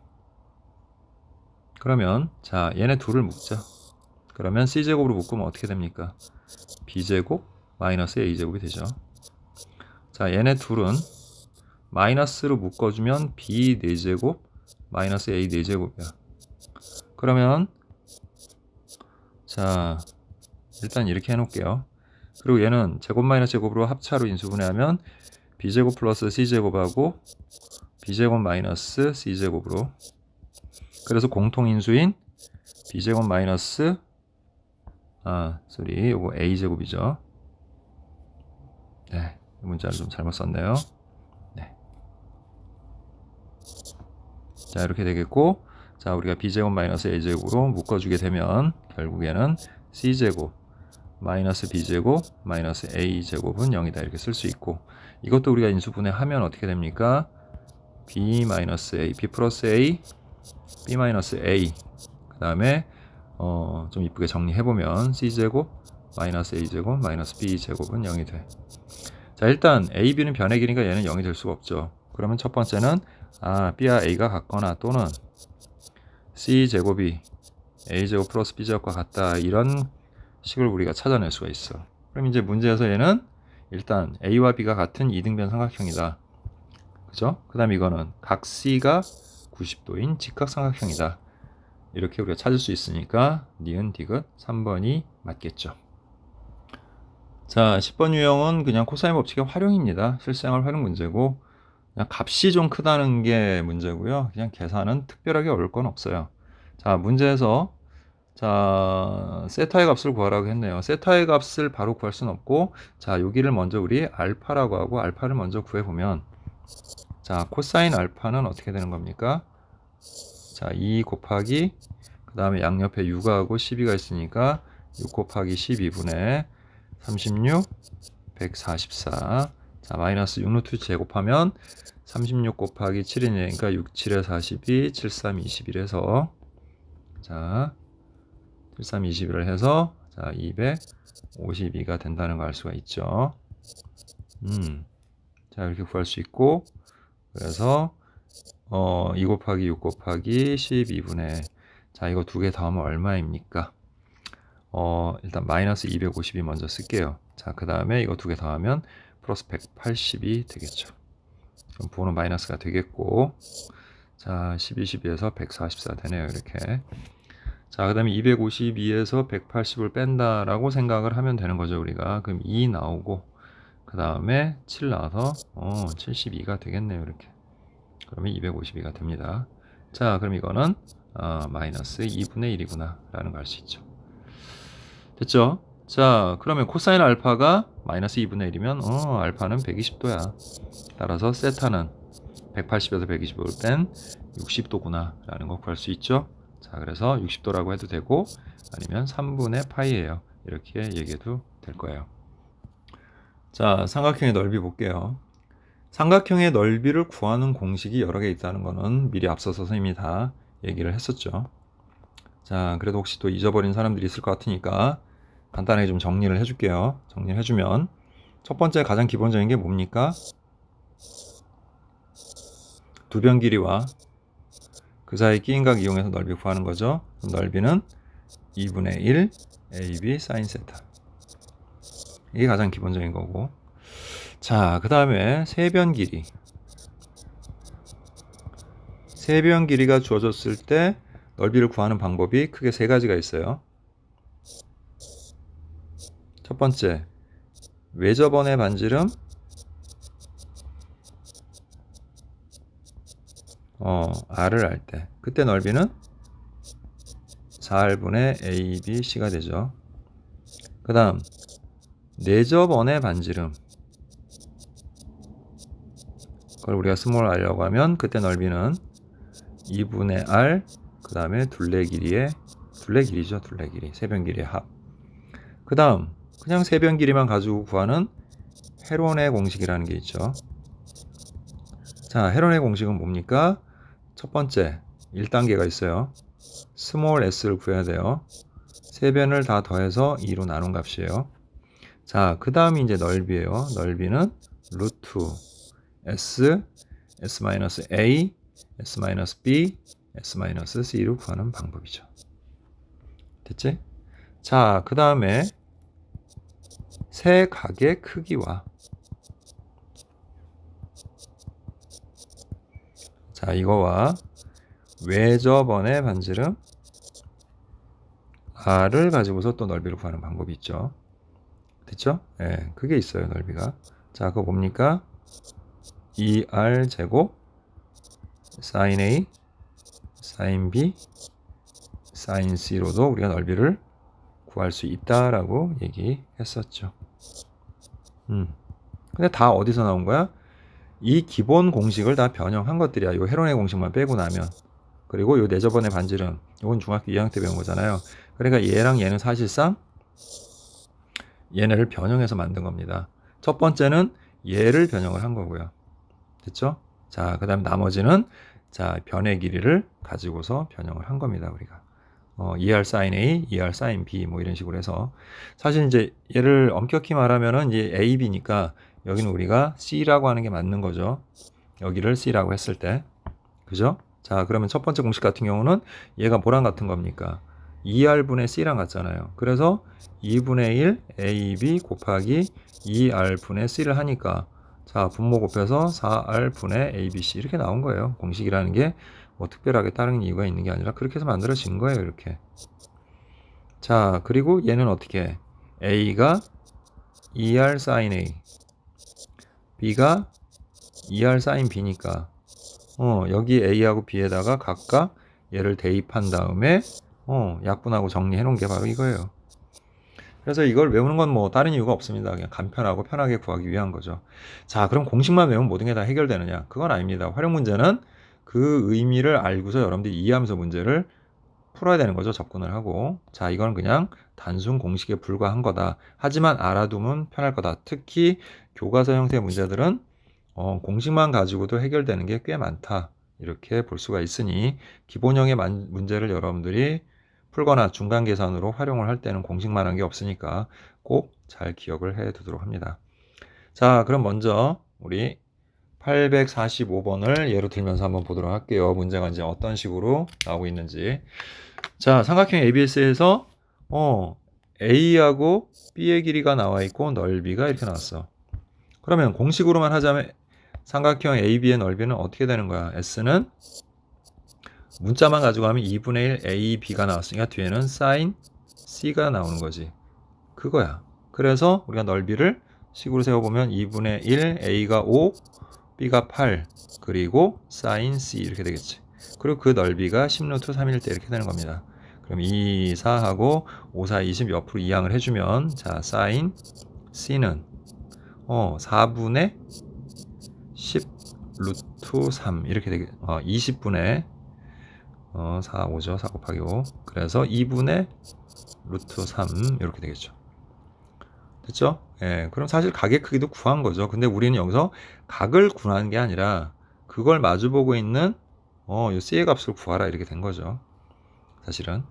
그러면 자, 얘네 둘을 묶자. 그러면 C제곱으로 묶으면 어떻게 됩니까? B제곱 마이너스 A제곱이 되죠. 자, 얘네 둘은 마이너스로 묶어주면 B 4제곱 마이너스 A 4제곱이야. 그러면 자, 일단 이렇게 해놓을게요. 그리고 얘는 제곱 마이너스 제곱으로 합차로 인수분해하면 B제곱 플러스 C제곱하고 B제곱 마이너스 C제곱으로 그래서 공통인수인 B제곱 마이너스 요거 A제곱이죠. 네, 문자를 좀 잘못 썼네요. 네. 자, 이렇게 되겠고 자, 우리가 B제곱 마이너스 A제곱으로 묶어주게 되면 결국에는 C제곱 마이너스 B제곱 마이너스 A제곱은 0이다 이렇게 쓸 수 있고 이것도 우리가 인수분해하면 어떻게 됩니까? B 마이너스 A, B 플러스 A, B 마이너스 A 그 다음에 좀 이쁘게 정리해보면 C제곱 마이너스 A제곱 마이너스 B제곱은 0이 돼. 자, 일단 A, B는 변의 길이니까 얘는 0이 될 수가 없죠. 그러면 첫 번째는 B와 A가 같거나 또는 C제곱이 A제곱 플러스 B제곱과 같다 이런 식을 우리가 찾아낼 수가 있어. 그럼 이제 문제에서 얘는 일단 A와 B가 같은 이등변 삼각형이다. 그죠? 그 다음 이거는 각 C가 90도인 직각삼각형이다. 이렇게 우리가 찾을 수 있으니까 니은 디귿 3번이 맞겠죠. 자, 10번 유형은 그냥 코사인 법칙의 활용입니다. 실생활 활용 문제고 그냥 값이 좀 크다는 게 문제고요. 그냥 계산은 특별하게 어려울 건 없어요. 자, 문제에서 자, 세타의 값을 구하라고 했네요. 세타의 값을 바로 구할 수는 없고 자, 여기를 먼저 우리 알파라고 하고 알파를 먼저 구해보면 자, 코사인 알파는 어떻게 되는 겁니까? 자, 2 곱하기 그 다음에 양옆에 6하고 12가 있으니까 6 곱하기 12분의 36 144 자, 마이너스 6루트 제곱하면 36 곱하기 7이니까 6, 7에 42 7, 3, 21에서 자 7, 3, 21을 해서 자 252가 된다는 걸 알 수가 있죠. 자, 이렇게 구할 수 있고 그래서 2 곱하기 6 곱하기 12분의 자, 이거 두 개 더하면 얼마입니까? 일단 마이너스 250이 먼저 쓸게요. 자, 그 다음에 이거 두 개 더하면 플러스 180이 되겠죠. 그럼 부호는 마이너스가 되겠고 자, 12, 12에서 144 되네요. 이렇게 자, 그 다음에 252에서 180을 뺀다라고 생각을 하면 되는 거죠. 우리가 그럼 2 나오고 그 다음에 7 나와서 72가 되겠네요. 이렇게 그러면 252가 됩니다. 자, 그럼 이거는 마이너스 2분의 1이구나 라는 걸 알 수 있죠. 됐죠? 자, 그러면 코사인 알파가 마이너스 2분의 1이면 알파는 120도야. 따라서 세타는 180에서 120을 뺀 60도구나 라는 거 구할 수 있죠. 자, 그래서 60도라고 해도 되고 아니면 3분의 파이예요. 이렇게 얘기해도 될 거예요. 자, 삼각형의 넓이 볼게요. 삼각형의 넓이를 구하는 공식이 여러 개 있다는 거는 미리 앞서서 선생님이 다 얘기를 했었죠. 자, 그래도 혹시 또 잊어버린 사람들이 있을 것 같으니까 간단하게 좀 정리를 해줄게요. 정리를 해주면 첫 번째 가장 기본적인 게 뭡니까? 두 변 길이와 그 사이 끼인각 이용해서 넓이 구하는 거죠. 넓이는 2분의 1 AB sin 세타. 이게 가장 기본적인 거고. 자, 그 다음에 세변 길이. 세변 길이가 주어졌을 때 넓이를 구하는 방법이 크게 세 가지가 있어요. 첫 번째, 외접원의 반지름 R을 알 때 그때 넓이는 4R분의 ABC가 되죠. 그 다음 내접원의 반지름, 그걸 우리가 스몰 r라고 하면 그때 넓이는 2분의 R 그 다음에 둘레 길이죠. 둘레 길이, 세변 길이의 합. 그 다음 그냥 세변 길이만 가지고 구하는 헤론의 공식이라는 게 있죠. 자, 헤론의 공식은 뭡니까? 첫 번째 1단계가 있어요. 스몰 s를 구해야 돼요. 세변을 다 더해서 2로 나눈 값이에요. 자, 그 다음이 이제 넓이에요. 넓이는 루트 s, s-a, s-b, s-c로 구하는 방법이죠. 됐지? 자, 그 다음에 세 각의 크기와 자, 이거와 외접원의 반지름 R을 가지고서 또 넓이를 구하는 방법이 있죠. 됐죠? 예, 그게 있어요, 넓이가. 자, 그거 뭡니까? 2R 제곱 sin A, sin B, sin C로도 우리가 넓이를 구할 수 있다라고 얘기했었죠. 근데 다 어디서 나온 거야? 이 기본 공식을 다 변형한 것들이야. 요 헤론의 공식만 빼고 나면. 그리고 요 내접원의 반지름, 이건 중학교 2학년 때 배운 거잖아요. 그러니까 얘랑 얘는 사실상 얘네를 변형해서 만든 겁니다. 첫 번째는 얘를 변형을 한 거고요. 됐죠? 자, 그 다음 나머지는 자, 변의 길이를 가지고서 변형을 한 겁니다, 우리가. ER sin A, ER sin B 뭐 이런 식으로 해서 사실 이제 얘를 엄격히 말하면은 이제 A, B니까 여기는 우리가 C라고 하는 게 맞는 거죠. 여기를 C라고 했을 때. 그죠? 자, 그러면 첫 번째 공식 같은 경우는 얘가 뭐랑 같은 겁니까? 2R분의 C랑 같잖아요. 그래서 2분의 1 AB 곱하기 2R분의 C를 하니까 자, 분모 곱해서 4R분의 ABC 이렇게 나온 거예요. 공식이라는 게 뭐 특별하게 다른 이유가 있는 게 아니라 그렇게 해서 만들어진 거예요. 이렇게. 자, 그리고 얘는 어떻게 A가 2R sin A, B가 2R sin B니까 여기 A하고 B에다가 각각 얘를 대입한 다음에 약분하고 정리해 놓은 게 바로 이거예요. 그래서 이걸 외우는 건 뭐 다른 이유가 없습니다. 그냥 간편하고 편하게 구하기 위한 거죠. 자, 그럼 공식만 외우면 모든 게 다 해결되느냐? 그건 아닙니다. 활용 문제는 그 의미를 알고서 여러분들이 이해하면서 문제를 풀어야 되는 거죠. 접근을 하고. 자, 이건 그냥 단순 공식에 불과한 거다. 하지만 알아두면 편할 거다. 특히 교과서 형태의 문제들은 공식만 가지고도 해결되는 게 꽤 많다. 이렇게 볼 수가 있으니 기본형의 문제를 여러분들이 풀거나 중간 계산으로 활용을 할 때는 공식만 한 게 없으니까 꼭 잘 기억을 해 두도록 합니다. 자, 그럼 먼저 우리 845번을 예로 들면서 한번 보도록 할게요. 문제가 이제 어떤 식으로 나오고 있는지. 자, 삼각형 ABS에서 A하고 B의 길이가 나와 있고 넓이가 이렇게 나왔어. 그러면 공식으로만 하자면 삼각형 AB의 넓이는 어떻게 되는 거야? S는 문자만 가지고 하면 2분의 1 AB가 나왔으니까 뒤에는 sin C가 나오는 거지. 그거야. 그래서 우리가 넓이를 식으로 세워보면 2분의 1 A가 5, B가 8, 그리고 sin C 이렇게 되겠지. 그리고 그 넓이가 10루트 3일 때 이렇게 되는 겁니다. 그럼 2, 4하고 5, 4, 20 옆으로 이항을 해주면 자, sin C는 4분의 10 루트 3 이렇게 되게 20분의 4, 5죠. 4 곱하기 5. 그래서 2분의 루트 3 이렇게 되겠죠. 됐죠? 예, 그럼 사실 각의 크기도 구한 거죠. 근데 우리는 여기서 각을 구하는 게 아니라 그걸 마주보고 있는 이 C의 값을 구하라 이렇게 된 거죠. 사실은.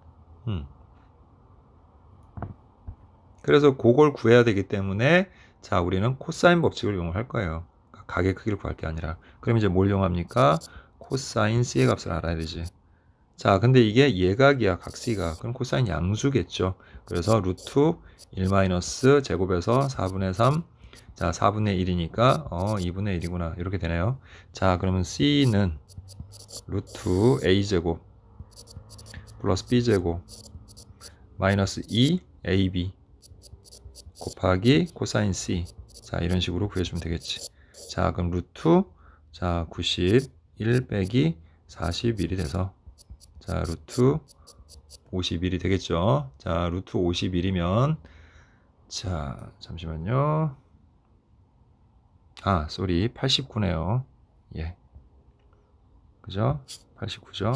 그래서 그걸 구해야 되기 때문에 자, 우리는 코사인 법칙을 이용할 거예요. 각의 크기를 구할 게 아니라. 그럼 이제 뭘 이용합니까? 코사인 C의 값을 알아야 되지. 자, 근데 이게 예각이야, 각 C가. 그럼 코사인 양수겠죠. 그래서 루트 1 마이너스 제곱에서 4분의 3. 자, 4분의 1이니까 2분의 1이구나. 이렇게 되네요. 자, 그러면 C는 루트 A제곱 플러스 B제곱 마이너스 2AB 곱하기 코사인 C. 자, 이런 식으로 구해주면 되겠지. 자, 그럼 루트 91 빼기 41이 돼서 자, 루트 51이 되겠죠. 자, 루트 51이면 자, 잠시만요. 쏘리 89네요. 예. 그죠? 89죠?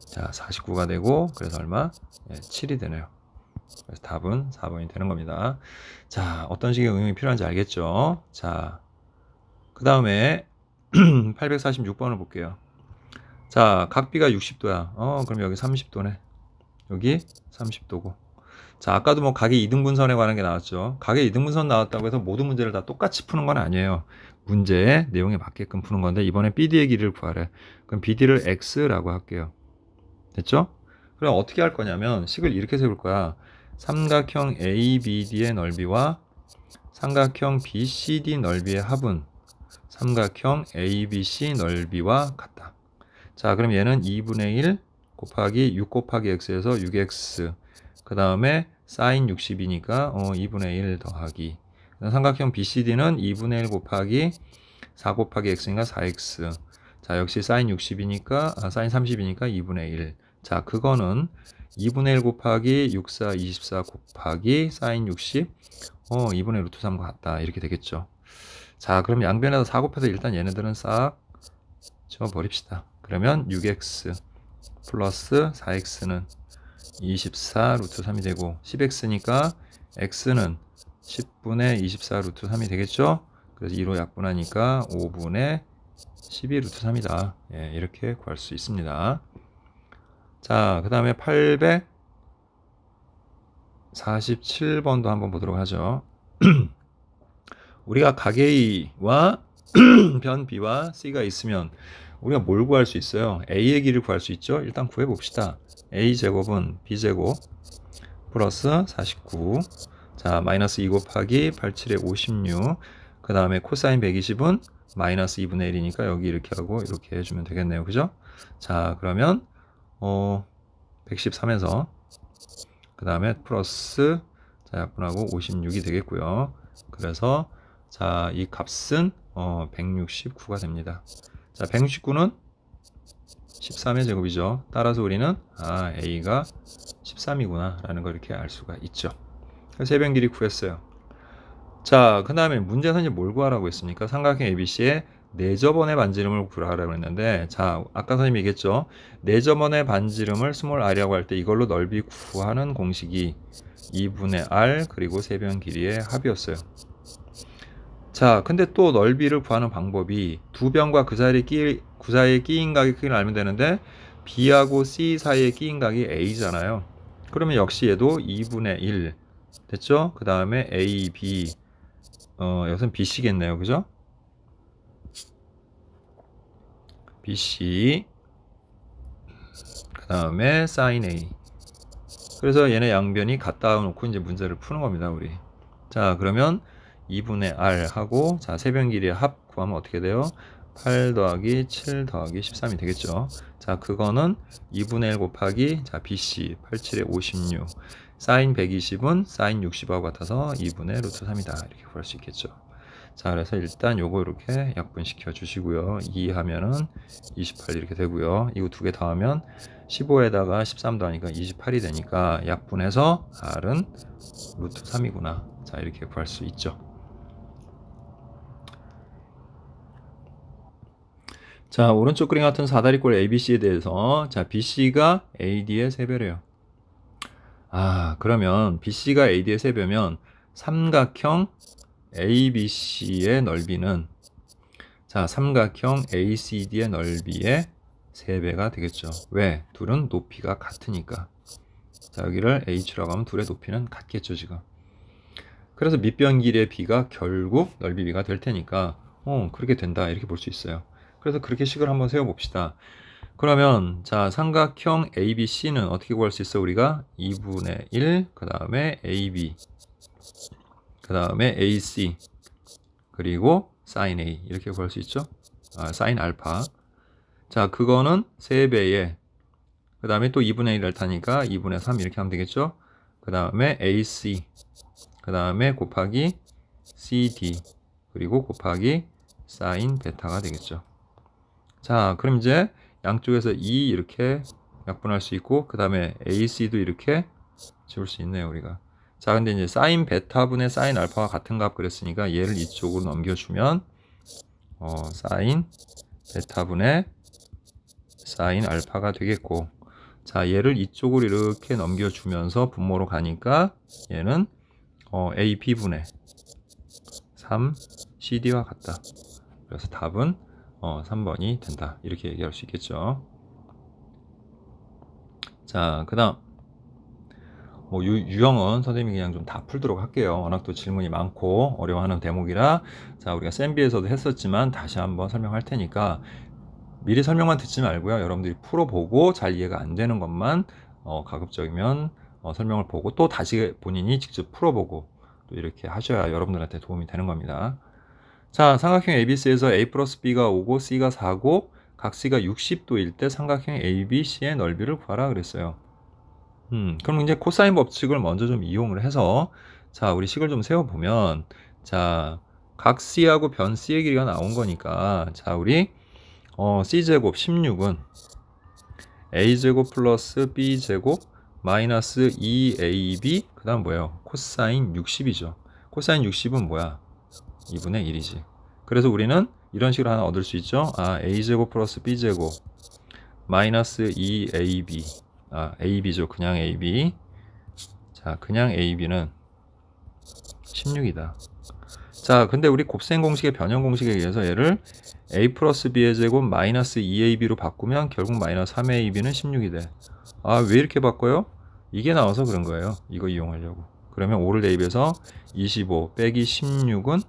자, 49가 되고 그래서 얼마? 7이 되네요. 그래서 답은 4번이 되는 겁니다. 자, 어떤 식의 응용이 필요한지 알겠죠? 자, 그 다음에 846번을 볼게요. 자, 각비가 60도야. 그럼 여기 30도네. 여기 30도고. 자, 아까도 뭐 각의 이등분선에 관한 게 나왔죠. 각의 이등분선 나왔다고 해서 모든 문제를 다 똑같이 푸는 건 아니에요. 문제의 내용에 맞게끔 푸는 건데 이번에 BD의 길이를 구하래. 그럼 BD를 X라고 할게요. 됐죠? 그럼 어떻게 할 거냐면 식을 이렇게 세울 거야. 삼각형 ABD의 넓이와 삼각형 BCD 넓이의 합은 삼각형 ABC 넓이와 같다. 자, 그럼 얘는 2분의 1 곱하기 6 곱하기 x에서 6x 그 다음에 사인 60이니까 2분의 1 더하기 삼각형 BCD는 2분의 1 곱하기 4 곱하기 x니까 4x 자, 역시 사인 60이니까 사인 30이니까 2분의 1 자, 그거는 2분의 1 곱하기 6, 4, 24 곱하기 사인 60 2분의 루트 3과 같다 이렇게 되겠죠. 자, 그럼 양변에서 4 곱해서 일단 얘네들은 싹 지워버립시다. 그러면 6x 플러스 4x는 24 루트 3이 되고 10x니까 x는 10분의 24 루트 3이 되겠죠. 그래서 2로 약분하니까 5분의 12 루트 3이다. 예, 이렇게 구할 수 있습니다. 자, 그 다음에 847번도 한번 보도록 하죠. 우리가 각 A와 변 B와 C가 있으면 우리가 뭘 구할 수 있어요? A의 길이를 구할 수 있죠? 일단 구해봅시다. A제곱은 B제곱 플러스 49 자, 마이너스 2 곱하기 87에 56 그 다음에 코사인 120은 마이너스 2분의 1이니까 여기 이렇게 하고 이렇게 해주면 되겠네요. 그죠? 자, 그러면 113에서 그 다음에 플러스 자, 약분하고 56이 되겠고요. 그래서 자, 이 값은 169가 됩니다. 자, 169는 13의 제곱이죠. 따라서 우리는 A가 13이구나 라는 걸 이렇게 알 수가 있죠. 그래서 해변 길이 구했어요. 자, 그 다음에 문제에서 이제 뭘 구하라고 했습니까? 삼각형 ABC의 4저번의 반지름을 구하라고 했는데 자, 아까 선생님이 얘기했죠. 4저번의 반지름을 스몰 r이라고 할 때 이걸로 넓이 구하는 공식이 2분의 r 그리고 세변 길이의 합이었어요. 자, 근데 또 넓이를 구하는 방법이 두 변과 그 사이에 끼인 각의 크기를 알면 되는데 B하고 C 사이에 끼인 각이 A잖아요. 그러면 역시 얘도 2분의 1 됐죠? 그 다음에 A, B 여기서는 BC겠네요. 그죠? BC 그 다음에 sin A 그래서 얘네 양변이 갖다 놓고 이제 문제를 푸는 겁니다. 우리 자, 그러면 2분의 R 하고 자, 세변 길이의 합 구하면 어떻게 돼요? 8 더하기 7 더하기 13이 되겠죠. 자, 그거는 2분의 1 곱하기 자, BC 87에 56 사인 120은 사인 60하고 같아서 2분의 루트 3이다 이렇게 구할 수 있겠죠. 자, 그래서 일단 요거 이렇게 약분시켜 주시고요. 2 하면은 28 이렇게 되고요. 이거 두 개 더하면 15에다가 13 더하니까 28이 되니까 약분해서 R은 루트 3이구나 자, 이렇게 구할 수 있죠. 자, 오른쪽 그림 같은 사다리꼴 ABC에 대해서 자, BC가 AD의 3배래요. 그러면 BC가 AD의 3배면 삼각형 ABC의 넓이는 자, 삼각형 ACD의 넓이의 3배가 되겠죠. 왜? 둘은 높이가 같으니까. 자, 여기를 H라고 하면 둘의 높이는 같겠죠, 지금. 그래서 밑변 길이의 B가 결국 넓이 B가 될 테니까 그렇게 된다 이렇게 볼 수 있어요. 그래서 그렇게 식을 한번 세워봅시다. 그러면 자, 삼각형 ABC는 어떻게 구할 수 있어? 우리가 2분의 1, 그 다음에 AB, 그 다음에 AC, 그리고 sin A 이렇게 구할 수 있죠? sin 알파. 자, 그거는 3배에 그 다음에 또 2분의 1 알타니까 2분의 3 이렇게 하면 되겠죠? 그 다음에 AC, 그 다음에 곱하기 CD, 그리고 곱하기 sin 베타가 되겠죠. 자, 그럼 이제 양쪽에서 2 이렇게 약분할 수 있고, 그 다음에 AC도 이렇게 지울 수 있네요, 우리가. 자, 근데 이제 sin 베타분의 sin 알파가 같은 값 그랬으니까 얘를 이쪽으로 넘겨주면 sin 베타분의 sin 알파가 되겠고, 자, 얘를 이쪽으로 이렇게 넘겨주면서 분모로 가니까 얘는 AB분의 3CD와 같다. 그래서 답은 3번이 된다. 이렇게 얘기할 수 있겠죠. 자, 그 다음 유형은 선생님이 그냥 좀 다 풀도록 할게요. 워낙 또 질문이 많고 어려워하는 대목이라 자, 우리가 쌤비에서도 했었지만 다시 한번 설명할 테니까 미리 설명만 듣지 말고요. 여러분들이 풀어보고 잘 이해가 안 되는 것만 가급적이면 설명을 보고 또 다시 본인이 직접 풀어보고 또 이렇게 하셔야 여러분들한테 도움이 되는 겁니다. 자, 삼각형 ABC에서 A 플러스 B가 5고 C가 4고 각 C가 60도일 때 삼각형 ABC의 넓이를 구하라 그랬어요. 그럼 이제 코사인 법칙을 먼저 좀 이용을 해서 자, 우리 식을 좀 세워보면 자, 각 C하고 변 C의 길이가 나온 거니까 자, 우리 C제곱 16은 A제곱 플러스 B제곱 마이너스 2AB 그 다음 뭐예요? 코사인 60이죠. 코사인 60은 뭐야? 2분의 1이지. 그래서 우리는 이런 식으로 하나 얻을 수 있죠. A제곱 플러스 B제곱 마이너스 2AB AB죠. 그냥 AB. 자, 그냥 AB는 16이다. 자, 근데 우리 곱셈 공식의 변형 공식에 의해서 얘를 A 플러스 B의 제곱 마이너스 2AB로 바꾸면 결국 마이너스 3AB는 16이 돼. 왜 이렇게 바꿔요? 이게 나와서 그런 거예요. 이거 이용하려고. 그러면 5를 대입해서 25 빼기 16은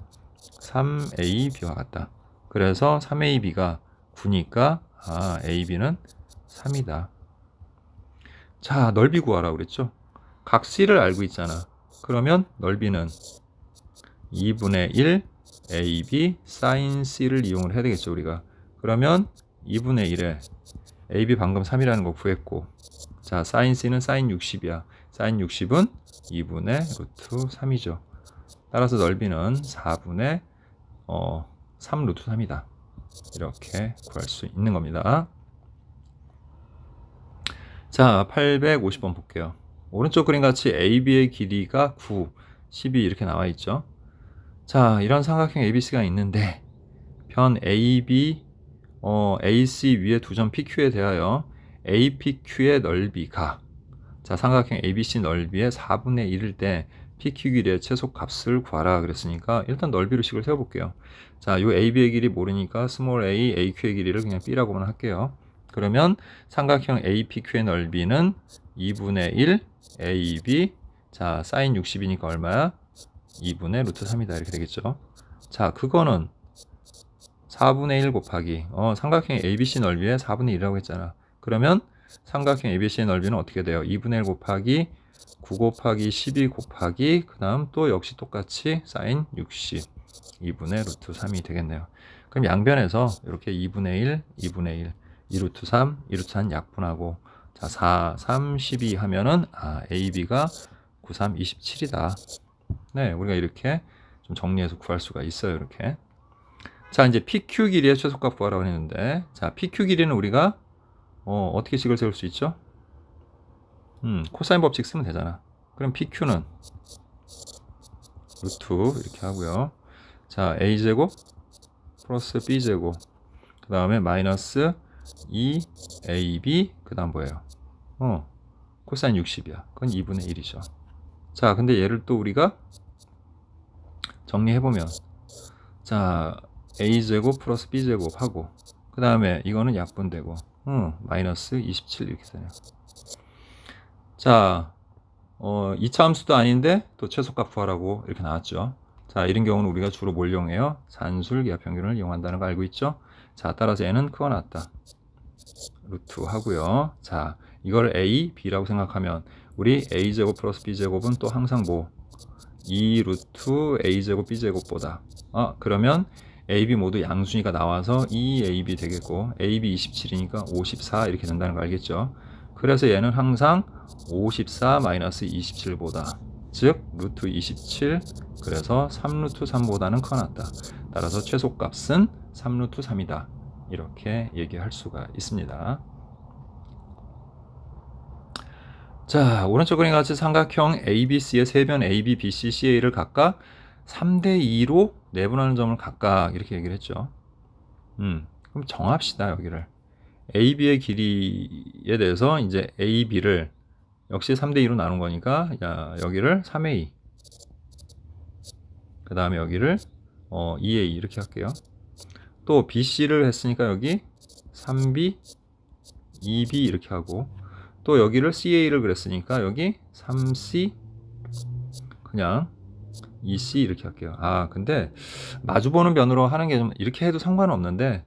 3AB와 같다. 그래서 3AB가 9니까 AB는 3이다. 자, 넓이 구하라 그랬죠? 각 C를 알고 있잖아. 그러면 넓이는 2분의 1 AB sin C를 이용을 해야 되겠죠, 우리가. 그러면 2분의 1에 AB 방금 3이라는 거 구했고, 자, sin C는 sin 60이야. sin 60은 2분의 루트 3이죠. 따라서 넓이는 4분의 3 루트 3이다. 이렇게 구할 수 있는 겁니다. 자, 850번 볼게요. 오른쪽 그림 같이 AB의 길이가 9, 12 이렇게 나와 있죠. 자, 이런 삼각형 ABC가 있는데 편 AB, AC 위에 두 점 PQ에 대하여 APQ의 넓이가 자, 삼각형 ABC 넓이의 4분의 1일 때 PQ 길이의 최소 값을 구하라 그랬으니까 일단 넓이로 식을 세워볼게요. 자, 요 AB의 길이 모르니까 스몰 a, AQ의 길이를 그냥 B라고만 할게요. 그러면 삼각형 APQ의 넓이는 2분의 1 AB 자, sin 60이니까 얼마야? 2분의 루트 3이다 이렇게 되겠죠. 자, 그거는 4분의 1 곱하기 삼각형 ABC 넓이의 4분의 1이라고 했잖아. 그러면 삼각형 ABC의 넓이는 어떻게 돼요? 2분의 1 곱하기 9 곱하기 12 곱하기 그 다음 또 역시 똑같이 sin 60 2분의 루트 3이 되겠네요. 그럼 양변에서 이렇게 2분의 1, 2분의 1 2루트 3, 2루트 3 약분하고 자, 4, 3, 12 하면은 AB가 9, 3, 27이다. 네, 우리가 이렇게 좀 정리해서 구할 수가 있어요. 이렇게. 자, 이제 PQ 길이의 최소값 구하라고 했는데 자, PQ 길이는 우리가 어떻게 식을 세울 수 있죠? 코사인 법칙 쓰면 되잖아. 그럼 PQ는 루트 이렇게 하고요. 자, a제곱 플러스 b제곱 그 다음에 마이너스 2ab 그 다음 뭐예요? 코사인 60이야. 그건 2분의 1이죠. 자, 근데 얘를 또 우리가 정리해보면 자, a제곱 플러스 b제곱 하고 그 다음에 이거는 약분되고 마이너스 27 이렇게 되네요. 자, 2차 함수도 아닌데 또 최소값 구하라고 이렇게 나왔죠. 자, 이런 경우는 우리가 주로 뭘 이용해요? 산술 기하평균을 이용한다는 거 알고 있죠? 자, 따라서 얘는 크거나 같다. 루트 하고요. 자, 이걸 a, b라고 생각하면 우리 a제곱 플러스 b제곱은 또 항상 뭐 2루트 a제곱 b제곱보다 그러면 a, b 모두 양순위가 나와서 2ab 되겠고 a, b 27이니까 54 이렇게 된다는 거 알겠죠? 그래서 얘는 항상 54 마이너스 27보다 즉 루트 27 그래서 3루트 3보다는 커났다. 따라서 최소값은 3루트 3이다. 이렇게 얘기할 수가 있습니다. 자, 오른쪽 그림 같이 삼각형 ABC의 세변 AB, BC, CA를 각각 3대2로 내분하는 점을 각각 이렇게 얘기를 했죠. 그럼 정합시다, 여기를. AB의 길이에 대해서 이제 AB를 역시 3대2로 나눈 거니까, 여기를 3A. 그 다음에 여기를 2A 이렇게 할게요. 또 BC를 했으니까 여기 3B, 2B 이렇게 하고, 또 여기를 CA를 그랬으니까 여기 3C 그냥 2C 이렇게 할게요. 근데 마주보는 변으로 하는 게 좀 이렇게 해도 상관은 없는데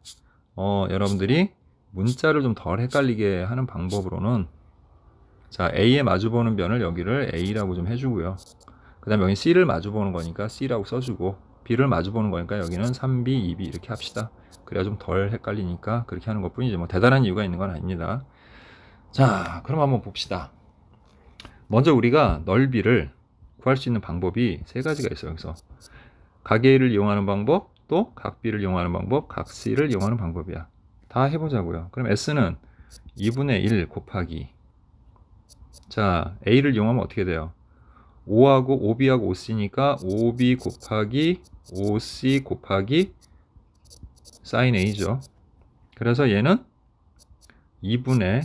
여러분들이 문자를 좀 덜 헷갈리게 하는 방법으로는 자, A에 마주보는 변을 여기를 A라고 좀 해주고요. 그 다음에 여기 C를 마주보는 거니까 C라고 써주고 B를 마주보는 거니까 여기는 3B, 2B 이렇게 합시다. 그래야 좀 덜 헷갈리니까 그렇게 하는 것 뿐이지 뭐 대단한 이유가 있는 건 아닙니다. 자, 그럼 한번 봅시다. 먼저 우리가 넓이를 구할 수 있는 방법이 세 가지가 있어요. 그래서 각 A를 이용하는 방법, 또 각 B를 이용하는 방법, 각 C를 이용하는 방법이야. 다 해보자고요. 그럼 S는 2분의 1 곱하기 자, A를 이용하면 어떻게 돼요? 5하고 5B하고 5C니까 5B 곱하기 5C 곱하기 sin A죠. 그래서 얘는 2분의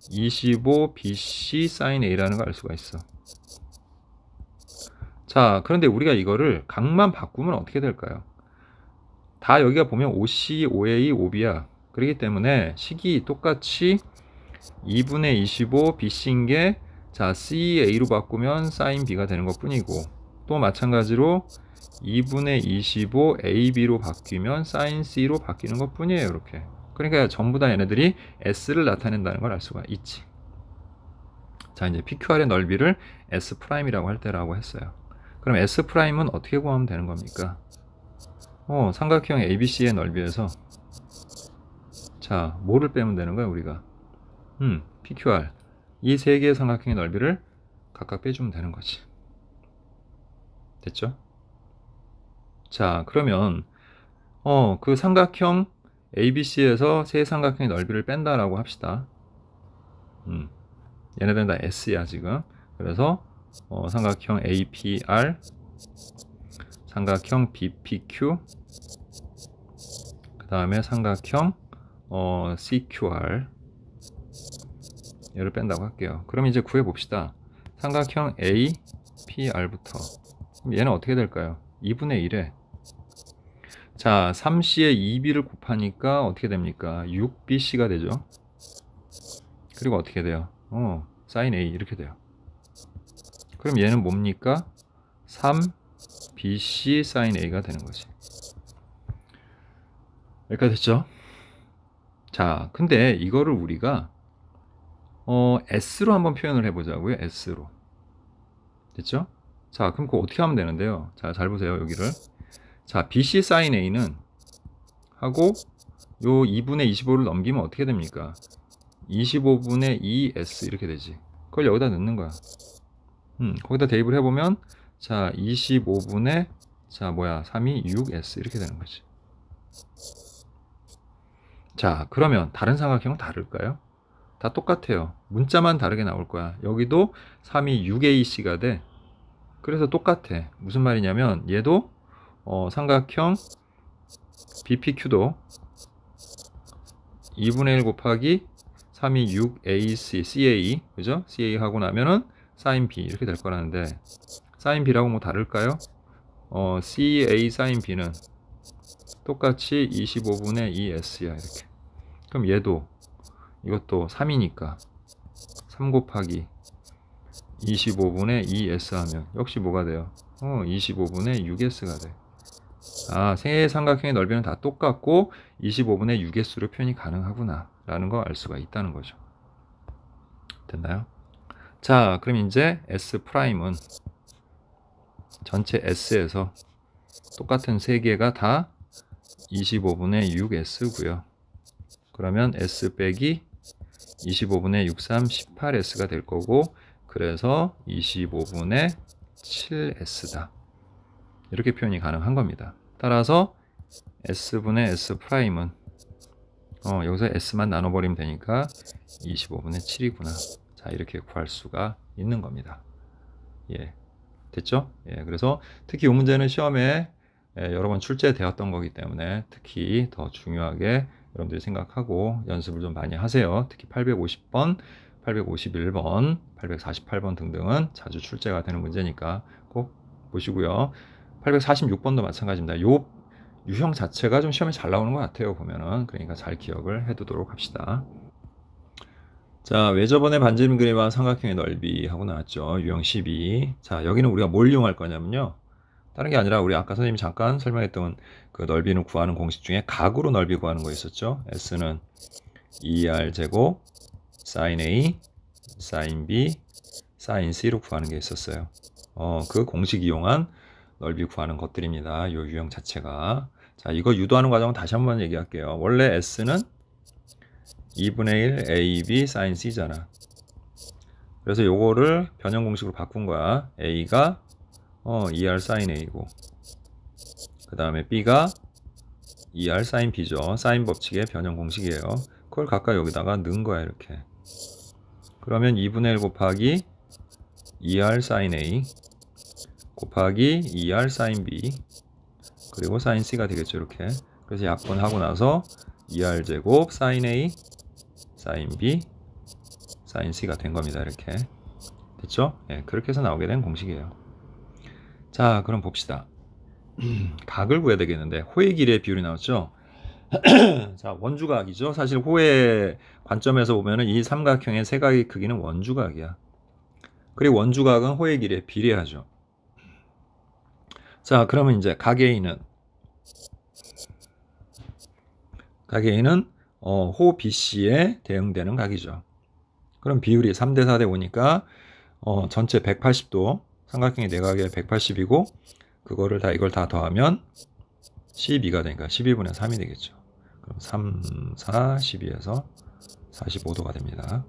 25BC sin A라는 걸 알 수가 있어. 자, 그런데 우리가 이거를 각만 바꾸면 어떻게 될까요? 다 여기가 보면 5C, 5A, 5B야. 그렇기 때문에 식이 똑같이 2분의 25 BC인 게 자, CA로 바꾸면 sin B가 되는 것 뿐이고 또 마찬가지로 2분의 25 AB로 바뀌면 sin C로 바뀌는 것 뿐이에요. 이렇게. 그러니까 전부 다 얘네들이 S를 나타낸다는 걸 알 수가 있지. 자, 이제 PQR의 넓이를 S'이라고 할 때라고 했어요. 그럼 S'은 어떻게 구하면 되는 겁니까? 삼각형 ABC의 넓이에서 자, 뭐를 빼면 되는 거야, 우리가? PQR. 이 세 개의 삼각형의 넓이를 각각 빼주면 되는 거지. 됐죠? 자, 그러면 그 삼각형 ABC에서 세 삼각형의 넓이를 뺀다라고 합시다. 얘네들은 다 S야, 지금. 그래서 삼각형 APR, 삼각형 BPQ, 그 다음에 삼각형 CQR 얘를 뺀다고 할게요. 그럼 이제 구해봅시다. 삼각형 APR부터 그럼 얘는 어떻게 될까요? 2분의 1에 자 3C에 2B를 곱하니까 어떻게 됩니까? 6BC가 되죠. 그리고 어떻게 돼요? sin A 이렇게 돼요. 그럼 얘는 뭡니까? 3BC sin A가 되는 거지. 여기까지 됐죠? 자, 근데 이거를 우리가 S로 한번 표현을 해보자고요. S로. 됐죠? 자, 그럼 그거 어떻게 하면 되는데요? 자, 잘 보세요. 여기를. 자, BC sin A는 하고 요 2분의 25를 넘기면 어떻게 됩니까? 25분의 2S 이렇게 되지. 그걸 여기다 넣는 거야. 거기다 대입을 해보면 자, 25분의 자, 3이 6S 이렇게 되는 거지. 자, 그러면 다른 삼각형은 다를까요? 다 똑같아요. 문자만 다르게 나올 거야. 여기도 3이 6AC가 돼. 그래서 똑같아. 무슨 말이냐면 얘도 삼각형 BPQ도 2분의 1 곱하기 3이 6AC, CA, 그죠? CA 하고 나면은 sin B 이렇게 될 거라는데 sin B라고 뭐 다를까요? CA sin B는 똑같이 25분의 2S야 이렇게. 그럼 얘도 이것도 3이니까 3 곱하기 25분의 2S 하면 역시 뭐가 돼요? 25분의 6S가 돼. 아, 세 삼각형의 넓이는 다 똑같고 25분의 6S로 표현이 가능하구나 라는 거 알 수가 있다는 거죠. 됐나요? 자, 그럼 이제 S 프라임은 전체 S에서 똑같은 세 개가 다 25분의 6S고요. 그러면 S 빼기 25분의 63, 18S가 될 거고 그래서 25분의 7S다. 이렇게 표현이 가능한 겁니다. 따라서 S분의 S 프라임은 여기서 S만 나눠버리면 되니까 25분의 7이구나. 자, 이렇게 구할 수가 있는 겁니다. 예, 됐죠? 예, 그래서 특히 이 문제는 시험에 여러 번 출제되었던 거기 때문에 특히 더 중요하게 여러분들이 생각하고 연습을 좀 많이 하세요. 특히 850번, 851번, 848번 등등은 자주 출제가 되는 문제니까 꼭 보시고요. 846번도 마찬가지입니다. 요 유형 자체가 좀 시험에 잘 나오는 것 같아요. 보면은 그러니까 잘 기억을 해두도록 합시다. 자, 외접원의 반지름 그림과 삼각형의 넓이 하고 나왔죠. 유형 12. 자, 여기는 우리가 뭘 이용할 거냐면요. 다른 게 아니라 우리 아까 선생님이 잠깐 설명했던 그 넓이는 구하는 공식 중에 각으로 넓이 구하는 거 있었죠. S는 2R 제곱 sin A, sin B, sin C로 구하는 게 있었어요. 그 공식 이용한 넓이 구하는 것들입니다. 요 유형 자체가. 자, 이거 유도하는 과정은 다시 한번 얘기할게요. 원래 S는 2분의 1 AB sin C잖아. 그래서 요거를 변형 공식으로 바꾼 거야. A가 2R sin A고 그 다음에 B가 2R sin B죠. sin 법칙의 변형 공식이에요. 그걸 각각 여기다가 넣은 거야 이렇게. 그러면 2분의 1 곱하기 2R sin A 곱하기 2R sin B 그리고 sin C가 되겠죠 이렇게. 그래서 약분하고 나서 2R 제곱 sin A sin B sin C가 된 겁니다 이렇게. 됐죠? 예, 그렇게 해서 나오게 된 공식이에요. 자, 그럼 봅시다. 각을 구해야 되겠는데 호의 길이의 비율이 나왔죠? 자, 원주각이죠. 사실 호의 관점에서 보면은 이 삼각형의 세각의 크기는 원주각이야. 그리고 원주각은 호의 길이에 비례하죠. 자, 그러면 이제 각 A는 호 BC에 대응되는 각이죠. 그럼 비율이 3대 4대 5니까 전체 180도 삼각형의 내각이 180이고 그거를 이걸 다 더하면 12가 되니까 12분의 3이 되겠죠. 그럼 3, 4, 12에서 45도가 됩니다.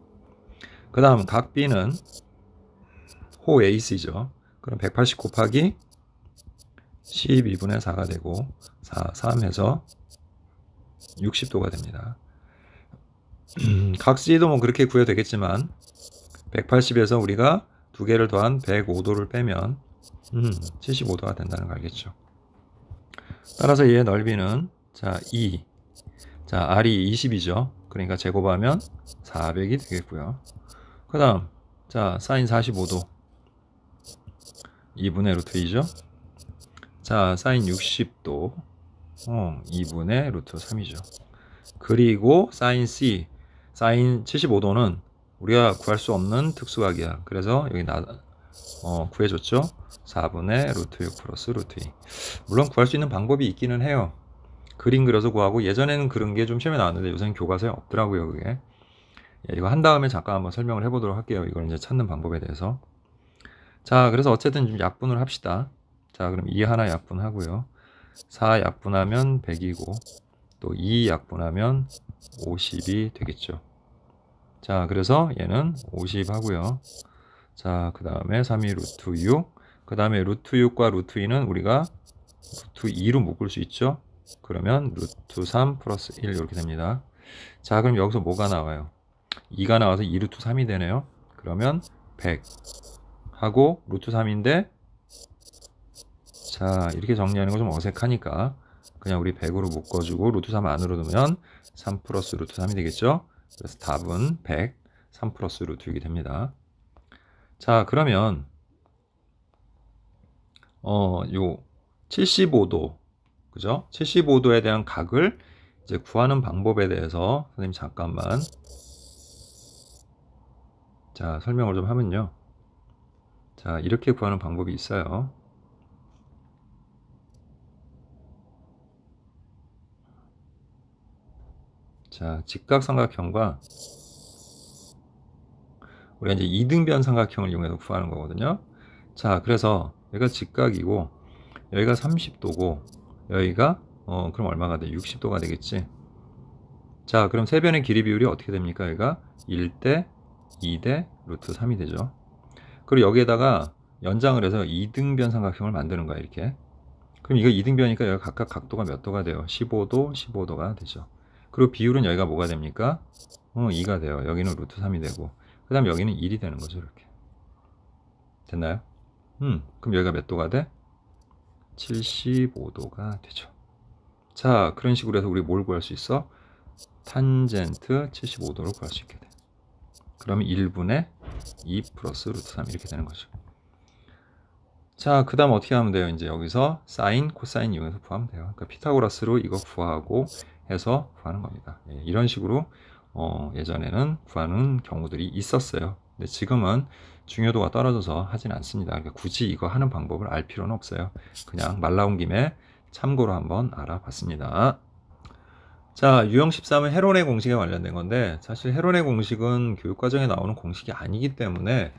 그 다음 각 B는 호 AC죠. 그럼 180 곱하기 12분의 4가 되고 4, 3 해서 60도가 됩니다. 각 C도 뭐 그렇게 구해도 되겠지만 180에서 우리가 두 개를 더한 105도를 빼면 75도가 된다는 거 알겠죠. 따라서 얘의 넓이는 자 2, 자 R이 20이죠. 그러니까 제곱하면 400이 되겠고요. 그 다음 자 사인 45도 2분의 루트 2죠. 자 사인 60도 2분의 루트 3이죠. 그리고 사인 C 사인 75도는 우리가 구할 수 없는 특수각이야. 그래서 여기 구해줬죠. 4분의 루트 6 플러스 루트 2. 물론 구할 수 있는 방법이 있기는 해요. 그림 그려서 구하고 예전에는 그런 게 좀 시험에 나왔는데 요새는 교과서에 없더라고요 그게. 이거 한 다음에 잠깐 한번 설명을 해보도록 할게요. 이걸 이제 찾는 방법에 대해서. 자, 그래서 어쨌든 좀 약분을 합시다. 자, 그럼 2 하나 약분하고요. 4 약분하면 100이고 또 2 약분하면 50이 되겠죠. 자, 그래서 얘는 50 하고요. 자, 그 다음에 3이 루트 6. 그 다음에 루트 6과 루트 2는 우리가 루트 2로 묶을 수 있죠. 그러면 루트 3 플러스 1 이렇게 됩니다. 자, 그럼 여기서 뭐가 나와요? 2가 나와서 2 루트 3이 되네요. 그러면 100 하고 루트 3인데 자, 이렇게 정리하는 거 좀 어색하니까 그냥 우리 100으로 묶어주고 루트 3 안으로 넣으면 3 플러스 루트 3이 되겠죠? 그래서 답은 100, 3 플러스 루트 6이 됩니다. 자, 그러면 요 75도, 그죠? 75도에 대한 각을 이제 구하는 방법에 대해서 선생님 잠깐만 자, 설명을 좀 하면요. 자, 이렇게 구하는 방법이 있어요. 자, 직각삼각형과 우리가 이제 이등변 삼각형을 이용해서 구하는 거거든요. 자, 그래서 여기가 직각이고 여기가 30도고 여기가 그럼 얼마가 돼? 60도가 되겠지. 자, 그럼 세 변의 길이 비율이 어떻게 됩니까? 여기가 1대 2대 루트 3이 되죠. 그리고 여기에다가 연장을 해서 이등변 삼각형을 만드는 거야, 이렇게. 그럼 이거 이등변이니까 여기 각각 각도가 몇 도가 돼요? 15도, 15도가 되죠. 그리고 비율은 여기가 뭐가 됩니까? 2가 돼요. 여기는 루트 3이 되고 그 다음 여기는 1이 되는 거죠, 이렇게. 됐나요? 그럼 여기가 몇 도가 돼? 75도가 되죠. 자, 그런 식으로 해서 우리 뭘 구할 수 있어? 탄젠트 75도를 구할 수 있게 돼. 그러면 1분의 2 플러스 루트 3 이렇게 되는 거죠. 자, 그 다음 어떻게 하면 돼요? 이제 여기서 사인, 코사인 이용해서 구하면 돼요. 그러니까 피타고라스로 이거 구하고 해서 구하는 겁니다. 예, 이런 식으로 예전에는 구하는 경우들이 있었어요. 근데 지금은 중요도가 떨어져서 하진 않습니다. 그러니까 굳이 이거 하는 방법을 알 필요는 없어요. 그냥 말 나온 김에 참고로 한번 알아봤습니다. 자, 유형 13은 헤론의 공식에 관련된 건데 사실 헤론의 공식은 교육과정에 나오는 공식이 아니기 때문에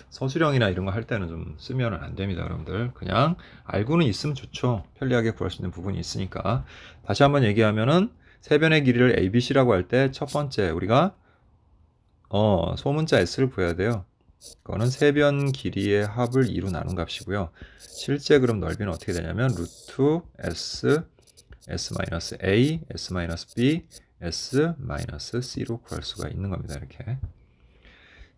서술형이나 이런 거 할 때는 좀 쓰면 안 됩니다, 여러분들. 그냥 알고는 있으면 좋죠. 편리하게 구할 수 있는 부분이 있으니까. 다시 한번 얘기하면은 세변의 길이를 ABC라고 할 때 첫 번째 우리가 소문자 S를 구해야 돼요. 그거는 세변 길이의 합을 2로 나눈 값이고요. 실제 그럼 넓이는 어떻게 되냐면 루트 S S-A, S-B, S-C로 구할 수가 있는 겁니다. 이렇게.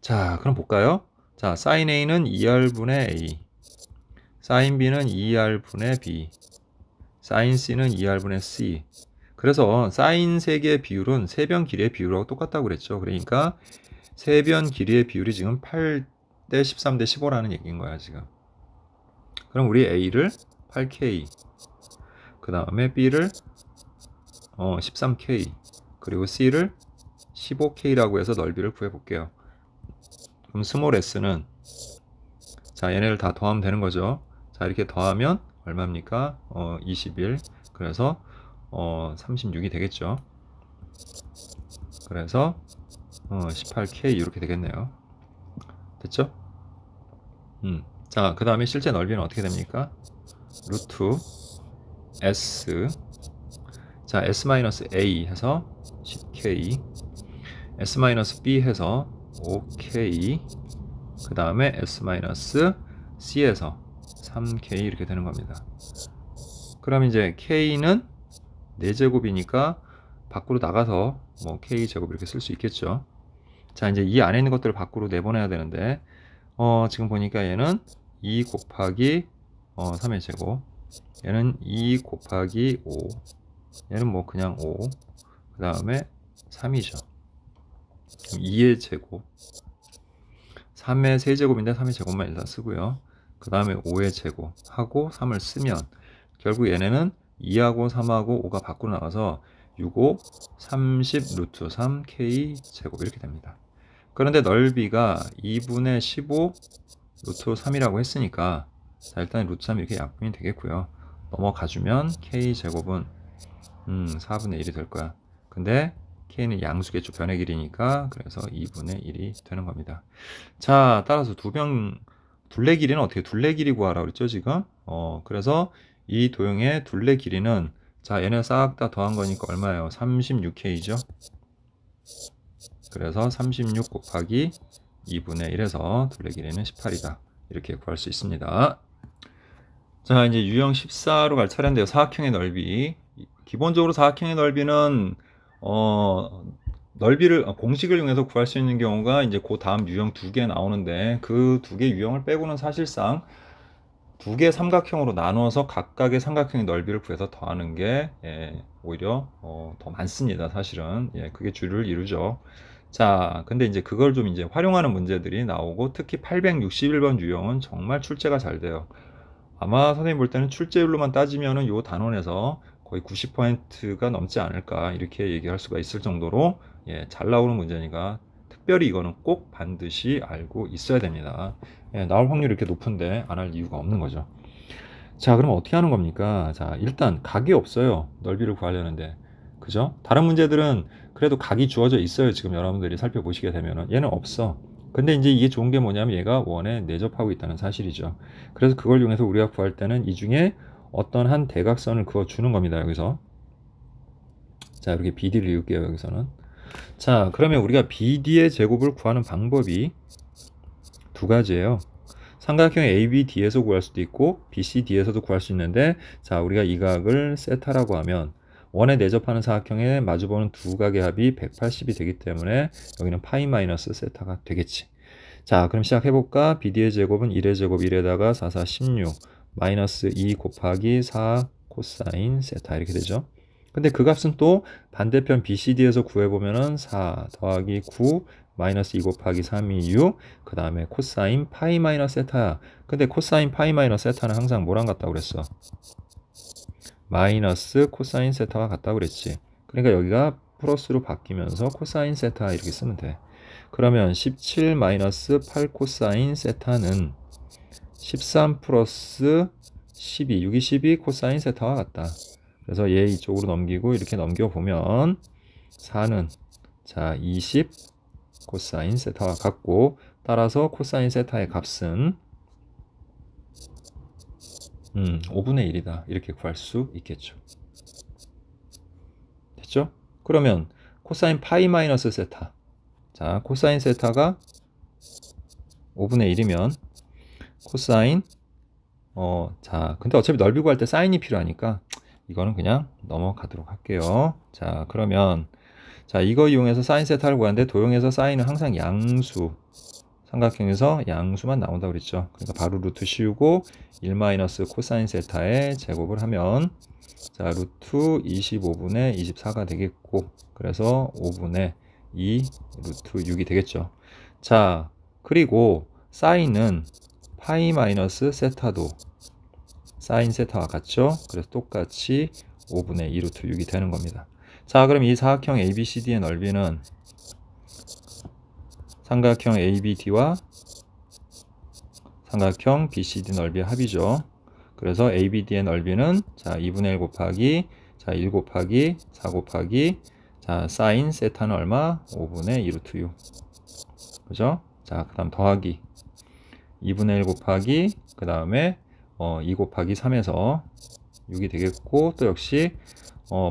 자, 그럼 볼까요? 자, sin A는 2R분의 A, sin B는 2R분의 B, sin C는 2R분의 C. 그래서 sin 세개의 비율은 세변 길이의 비율하고 똑같다고 그랬죠. 그러니까 세변 길이의 비율이 지금 8대 13대 15라는 얘기인 거야, 지금. 그럼 우리 A를 8K, 그 다음에 B를 13K, 그리고 C를 15K라고 해서 넓이를 구해볼게요. 그럼 스몰 s는 자, 얘네를 다 더하면 되는 거죠. 자, 이렇게 더하면 얼마입니까? 21. 그래서 36이 되겠죠. 그래서 18K 이렇게 되겠네요. 됐죠? 자, 그 다음에 실제 넓이는 어떻게 됩니까? 루트 S, 자, S-A 해서 10K, S-B 해서 5K, 그 다음에 S-C에서 3K 이렇게 되는 겁니다. 그럼 이제 K는 4제곱이니까 밖으로 나가서 뭐 K제곱 이렇게 쓸 수 있겠죠. 자, 이제 이 안에 있는 것들을 밖으로 내보내야 되는데 지금 보니까 얘는 2 곱하기 3의 제곱, 얘는 2 곱하기 5, 얘는 뭐 그냥 5, 그 다음에 3이죠. 2의 제곱, 3의 세제곱인데 3의 제곱만 일단 쓰고요. 그 다음에 5의 제곱 하고 3을 쓰면 결국 얘네는 2하고 3하고 5가 밖으로 나가서 6, 5, 30 루트 3 K 제곱 이렇게 됩니다. 그런데 넓이가 2분의 15 루트 3이라고 했으니까 자, 일단 루트 3 이렇게 약분이 되겠고요. 넘어가주면 K 제곱은 4분의 1이 될 거야. 근데 K는 양수겠죠. 변의 길이니까. 그래서 2분의 1이 되는 겁니다. 자, 따라서 둘레 길이는 어떻게 둘레 길이 구하라고 그랬죠, 지금? 그래서 이 도형의 둘레 길이는 자, 얘네 싹 다 더한 거니까 얼마예요? 36K죠. 그래서 36 곱하기 2분의 1에서 둘레 길이는 18이다. 이렇게 구할 수 있습니다. 자, 이제 유형 14로 갈 차례인데요. 사각형의 넓이. 기본적으로 사각형의 넓이는 넓이를 공식을 이용해서 구할 수 있는 경우가 이제 그 다음 유형 2개 나오는데 그 2개 유형을 빼고는 사실상 두 개 삼각형으로 나눠서 각각의 삼각형의 넓이를 구해서 더하는 게 오히려 더 많습니다. 사실은 그게 주를 이루죠. 자, 근데 이제 그걸 좀 이제 활용하는 문제들이 나오고 특히 861번 유형은 정말 출제가 잘 돼요. 아마 선생님 볼 때는 출제율로만 따지면은 요 단원에서 거의 90%가 넘지 않을까 이렇게 얘기할 수가 있을 정도로 잘 나오는 문제니까 특별히 이거는 꼭 반드시 알고 있어야 됩니다. 나올 확률이 이렇게 높은데 안 할 이유가 없는 거죠. 자, 그럼 어떻게 하는 겁니까? 자, 일단 각이 없어요. 넓이를 구하려는데. 그죠? 다른 문제들은 그래도 각이 주어져 있어요. 지금 여러분들이 살펴보시게 되면은. 얘는 없어. 근데 이제 이게 좋은 게 뭐냐면 얘가 원에 내접하고 있다는 사실이죠. 그래서 그걸 이용해서 우리가 구할 때는 이 중에 어떤 한 대각선을 그어 주는 겁니다. 여기서. 자, 이렇게 BD를 이을게요. 여기서는. 자, 그러면 우리가 BD의 제곱을 구하는 방법이 두 가지예요. 삼각형 ABD에서 구할 수도 있고 BCD에서도 구할 수 있는데, 자, 우리가 이 각을 세타라고 하면 원에 내접하는 사각형에 마주보는 두 각의 합이 180이 되기 때문에 여기는 파이 마이너스 세타가 되겠지. 자, 그럼 시작해볼까? BD의 제곱은 1의 제곱 1에다가 4, 4, 16 마이너스 2 곱하기 4 코사인 세타 이렇게 되죠. 근데 그 값은 또 반대편 BCD에서 구해보면은 4 더하기 9 마이너스 2 곱하기 3이 6, 그 다음에 코사인 파이 마이너스 세타야. 근데 코사인 파이 마이너스 세타는 항상 뭐랑 같다고 그랬어? 마이너스 코사인 세타와 같다고 그랬지. 그러니까 여기가 플러스로 바뀌면서 코사인 세타 이렇게 쓰면 돼. 그러면 17 마이너스 8 코사인 세타는 13 플러스 12, 6이 12 코사인 세타와 같다. 그래서 얘 이쪽으로 넘기고 이렇게 넘겨보면 4는 자 20 코사인 세타와 같고, 따라서 코사인 세타의 값은 5분의 1이다. 이렇게 구할 수 있겠죠. 됐죠? 그러면 코사인 파이 마이너스 세타. 자, 코사인 세타가 5분의 1이면 코사인 자, 근데 어차피 넓이 구할 때 사인이 필요하니까 이거는 그냥 넘어가도록 할게요. 자, 그러면 자, 이거 이용해서 사인 세타를 구하는데 도형에서 사인은 항상 양수, 삼각형에서 양수만 나온다고 그랬죠. 그러니까 바로 루트 씌우고 1 마이너스 코사인 세타의 제곱을 하면 자, 루트 25분의 24가 되겠고, 그래서 5분의 2 루트 6이 되겠죠. 자, 그리고 사인은 파이 마이너스 세타도 사인 세타와 같죠. 그래서 똑같이 5분의 2 루트 6이 되는 겁니다. 자, 그럼 이 사각형 ABCD의 넓이는 삼각형 ABD와 삼각형 BCD 넓이의 합이죠. 그래서 ABD의 넓이는 자 2분의 1 곱하기 자 1 곱하기 4 곱하기 자 사인 세타는 얼마? 5분의 2 루트 6. 그죠? 자, 그 다음 더하기 2분의 1 곱하기 그 다음에 2 곱하기 3에서 6이 되겠고, 또 역시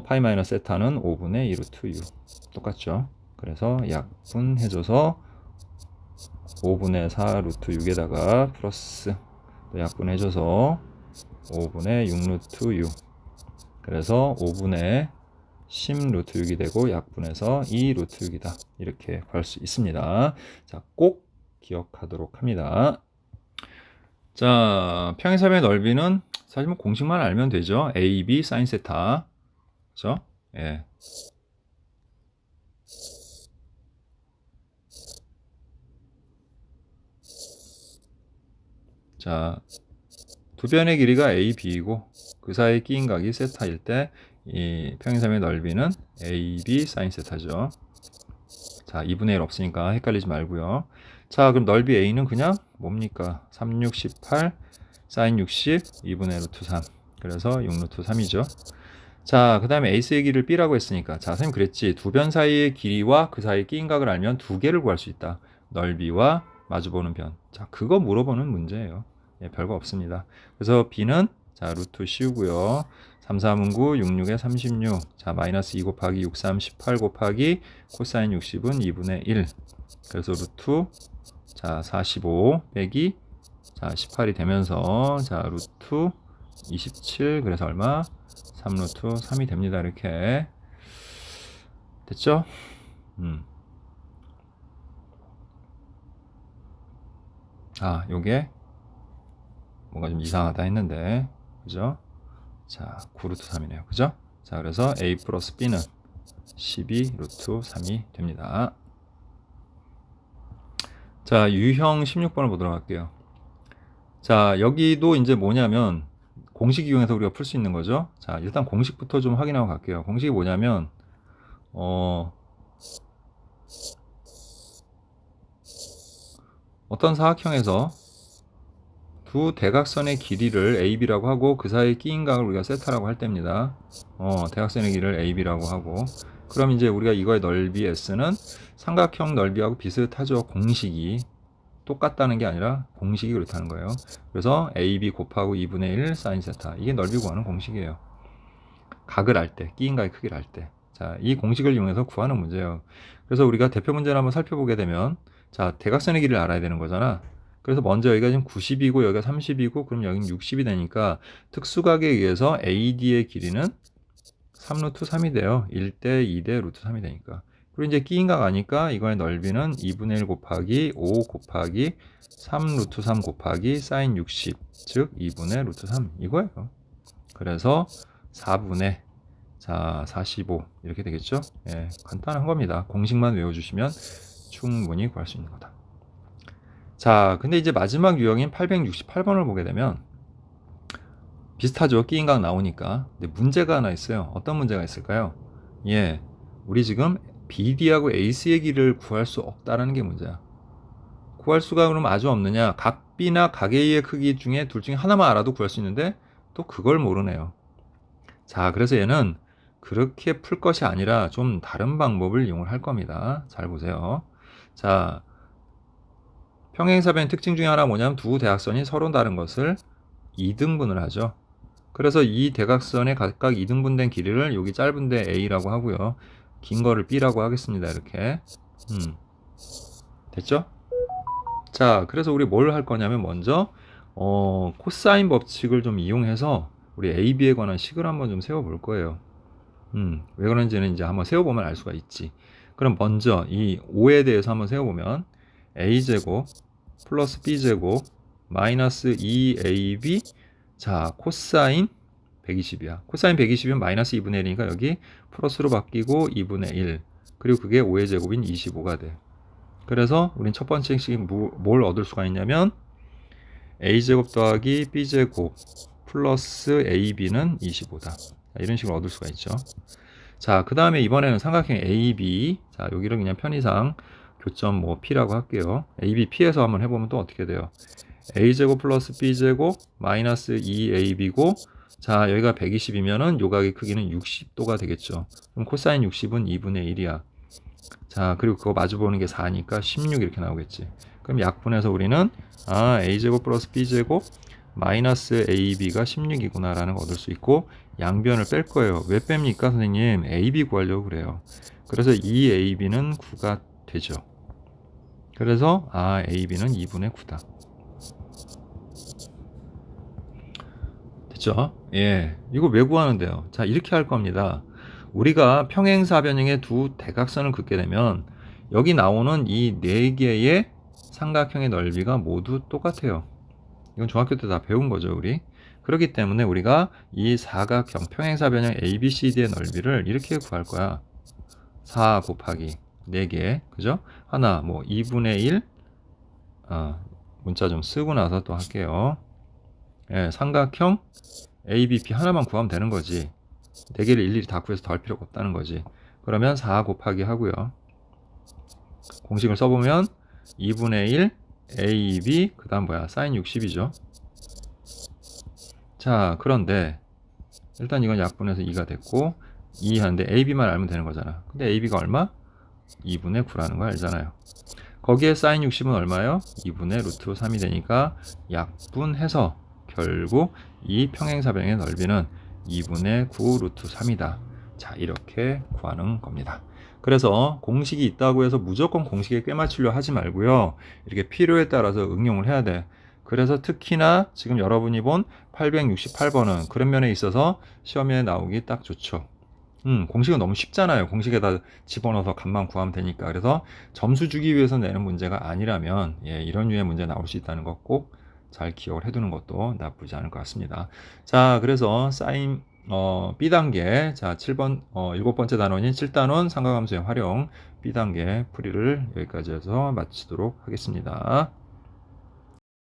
파이 마이너스 세타는 5분의 2 루트 6 똑같죠. 그래서 약분해줘서 5분의 4 루트 6에다가 플러스 또 약분해줘서 5분의 6 루트 6, 그래서 5분의 10 루트 6이 되고 약분해서 2 루트 6이다. 이렇게 구할 수 있습니다. 자, 꼭 기억하도록 합니다. 자, 평행사변의 넓이는 사실 뭐 공식만 알면 되죠. AB 사인 세타. 그죠? 예. 자, 두 변의 길이가 AB이고 그 사이에 끼인 각이 세타일 때 이 평행사변의 넓이는 AB 사인 세타죠. 자, 2분의 1 없으니까 헷갈리지 말고요. 자, 그럼 넓이 A는 그냥 뭡니까? 3, 6, 18 사인 60 2분의 루트 3. 그래서 6 루트 3이죠. 자, 그 다음에 에이스의 길이를 B라고 했으니까 자, 선생님 그랬지. 두 변 사이의 길이와 그 사이의 끼인 각을 알면 두 개를 구할 수 있다. 넓이와 마주보는 변. 자, 그거 물어보는 문제예요. 별거 없습니다. 그래서 B는 자, 루트 씌우고요. 3, 3은 9, 6, 6에 36. 자, 마이너스 2 곱하기 6, 3, 18 곱하기 코사인 60은 2분의 1. 그래서 루트 자, 45 빼기 자, 18이 되면서 자, 루트 27. 그래서 얼마? 3 루트 3이 됩니다. 이렇게 됐죠? 요게 뭔가 좀 이상하다 했는데, 그죠? 자, 9 루트 3이네요. 그죠? 자, 그래서 a 플러스 b는 12 루트 3이 됩니다. 자, 유형 16번을 보도록 할게요. 자, 여기도 이제 뭐냐면 공식 이용해서 우리가 풀 수 있는 거죠. 자, 일단 공식부터 좀 확인하고 갈게요. 공식이 뭐냐면 어떤 사각형에서 두 대각선의 길이를 AB라고 하고 그 사이에 끼인 각을 우리가 세타라고 할 때입니다. 대각선의 길이를 AB라고 하고, 그럼 이제 우리가 이거의 넓이 S는 삼각형 넓이하고 비슷하죠. 공식이 똑같다는 게 아니라 공식이 그렇다는 거예요. 그래서 AB 곱하고 2분의 1 사인 세타, 이게 넓이 구하는 공식이에요. 각을 알 때, 끼인 각의 크기를 알 때. 자, 이 공식을 이용해서 구하는 문제예요. 그래서 우리가 대표 문제를 한번 살펴보게 되면, 자, 대각선의 길이를 알아야 되는 거잖아. 그래서 먼저 여기가 지금 90이고 여기가 30이고 그럼 여기는 60이 되니까 특수각에 의해서 AD의 길이는 3루트 3이 돼요. 1대 2대 루트 3이 되니까. 그리고 이제 끼인 각 아니까 이거의 넓이는 2분의 1 곱하기 5 곱하기 3 루트 3 곱하기 사인 60, 즉 2분의 루트 3 이거예요. 그래서 4분의, 자, 45 이렇게 되겠죠. 예, 간단한 겁니다. 공식만 외워주시면 충분히 구할 수 있는 거다. 자, 근데 이제 마지막 유형인 868번을 보게 되면 비슷하죠. 끼인 각 나오니까. 근데 문제가 하나 있어요. 어떤 문제가 있을까요? 예, 우리 지금 BD하고 AC의 길이를 구할 수 없다라는 게 문제야. 구할 수가 그럼 아주 없느냐? 각 B나 각 A의 크기 중에 둘 중에 하나만 알아도 구할 수 있는데 또 그걸 모르네요. 자, 그래서 얘는 그렇게 풀 것이 아니라 좀 다른 방법을 이용을 할 겁니다. 잘 보세요. 자, 평행사변의 특징 중에 하나 뭐냐면 두 대각선이 서로 다른 것을 2등분을 하죠. 그래서 이 대각선의 각각 2등분된 길이를 여기 짧은 데 A라고 하고요. 긴 거를 B라고 하겠습니다. 이렇게. 됐죠? 자, 그래서 우리 뭘 할 거냐면 먼저 코사인 법칙을 좀 이용해서 우리 AB에 관한 식을 한번 좀 세워 볼 거예요. 왜 그런지는 이제 한번 세워보면 알 수가 있지. 그럼 먼저 이 5에 대해서 한번 세워보면 A제곱 플러스 B제곱 마이너스 2AB, 자, 코사인 120이야. 코사인 120이면 마이너스 2분의 1이니까 여기 플러스로 바뀌고 2분의 1, 그리고 그게 5의 제곱인 25가 돼. 그래서 우린 첫 번째 식이 뭘 얻을 수가 있냐면 A제곱 더하기 B제곱 플러스 AB는 25다. 이런 식으로 얻을 수가 있죠. 자, 그 다음에 이번에는 삼각형 AB. 자, 여기를 그냥 편의상 교점 뭐 P라고 할게요. AB P에서 한번 해보면 또 어떻게 돼요? A제곱 플러스 B제곱 마이너스 2AB고, 자, 여기가 120이면은 요각의 크기는 60도가 되겠죠. 그럼 코사인 60은 2분의 1이야. 자, 그리고 그거 마주보는 게 4니까 16 이렇게 나오겠지. 그럼 약분해서 우리는 A제곱 플러스 B제곱 마이너스 AB가 16이구나 라는 거 얻을 수 있고, 양변을 뺄 거예요. 왜 뺍니까 선생님? AB 구하려고 그래요. 그래서 2AB는 9가 되죠. 그래서 AB는 2분의 9다. 됐죠? 예, 이거 왜 구하는데요? 자, 이렇게 할 겁니다. 우리가 평행사변형의 두 대각선을 긋게 되면 여기 나오는 이 네 개의 삼각형의 넓이가 모두 똑같아요. 이건 중학교 때 다 배운 거죠, 우리. 그렇기 때문에 우리가 이 사각형 평행사변형 ABCD의 넓이를 이렇게 구할 거야. 4 곱하기 4개, 그죠? 하나, 뭐 2분의 1, 문자 좀 쓰고 나서 또 할게요. 예, 삼각형 ABP 하나만 구하면 되는 거지. 4개를 일일이 다 구해서 더할 필요가 없다는 거지. 그러면 4 곱하기 하고요. 공식을 써보면 2분의 1 AB, 그 다음 뭐야? 사인 60이죠. 자, 그런데 일단 이건 약분해서 2가 됐고 2 하는데 AB만 알면 되는 거잖아. 근데 AB가 얼마? 2분의 9라는 거 알잖아요. 거기에 사인 60은 얼마요? 2분의 루트 3이 되니까 약분해서 결국 이 평행사변의 넓이는 2분의 9 루트 3이다. 자, 이렇게 구하는 겁니다. 그래서 공식이 있다고 해서 무조건 공식에 꿰맞추려 하지 말고요. 이렇게 필요에 따라서 응용을 해야 돼. 그래서 특히나 지금 여러분이 본 868번은 그런 면에 있어서 시험에 나오기 딱 좋죠. 공식은 너무 쉽잖아요. 공식에다 집어넣어서 값만 구하면 되니까. 그래서 점수 주기 위해서 내는 문제가 아니라면 이런 류의 문제 나올 수 있다는 거 꼭 잘 기억을 해두는 것도 나쁘지 않을 것 같습니다. 자, 그래서 사인 B단계, 자 7번 7번째 단원인 7단원 삼각함수의 활용 B단계 풀이를 여기까지 해서 마치도록 하겠습니다.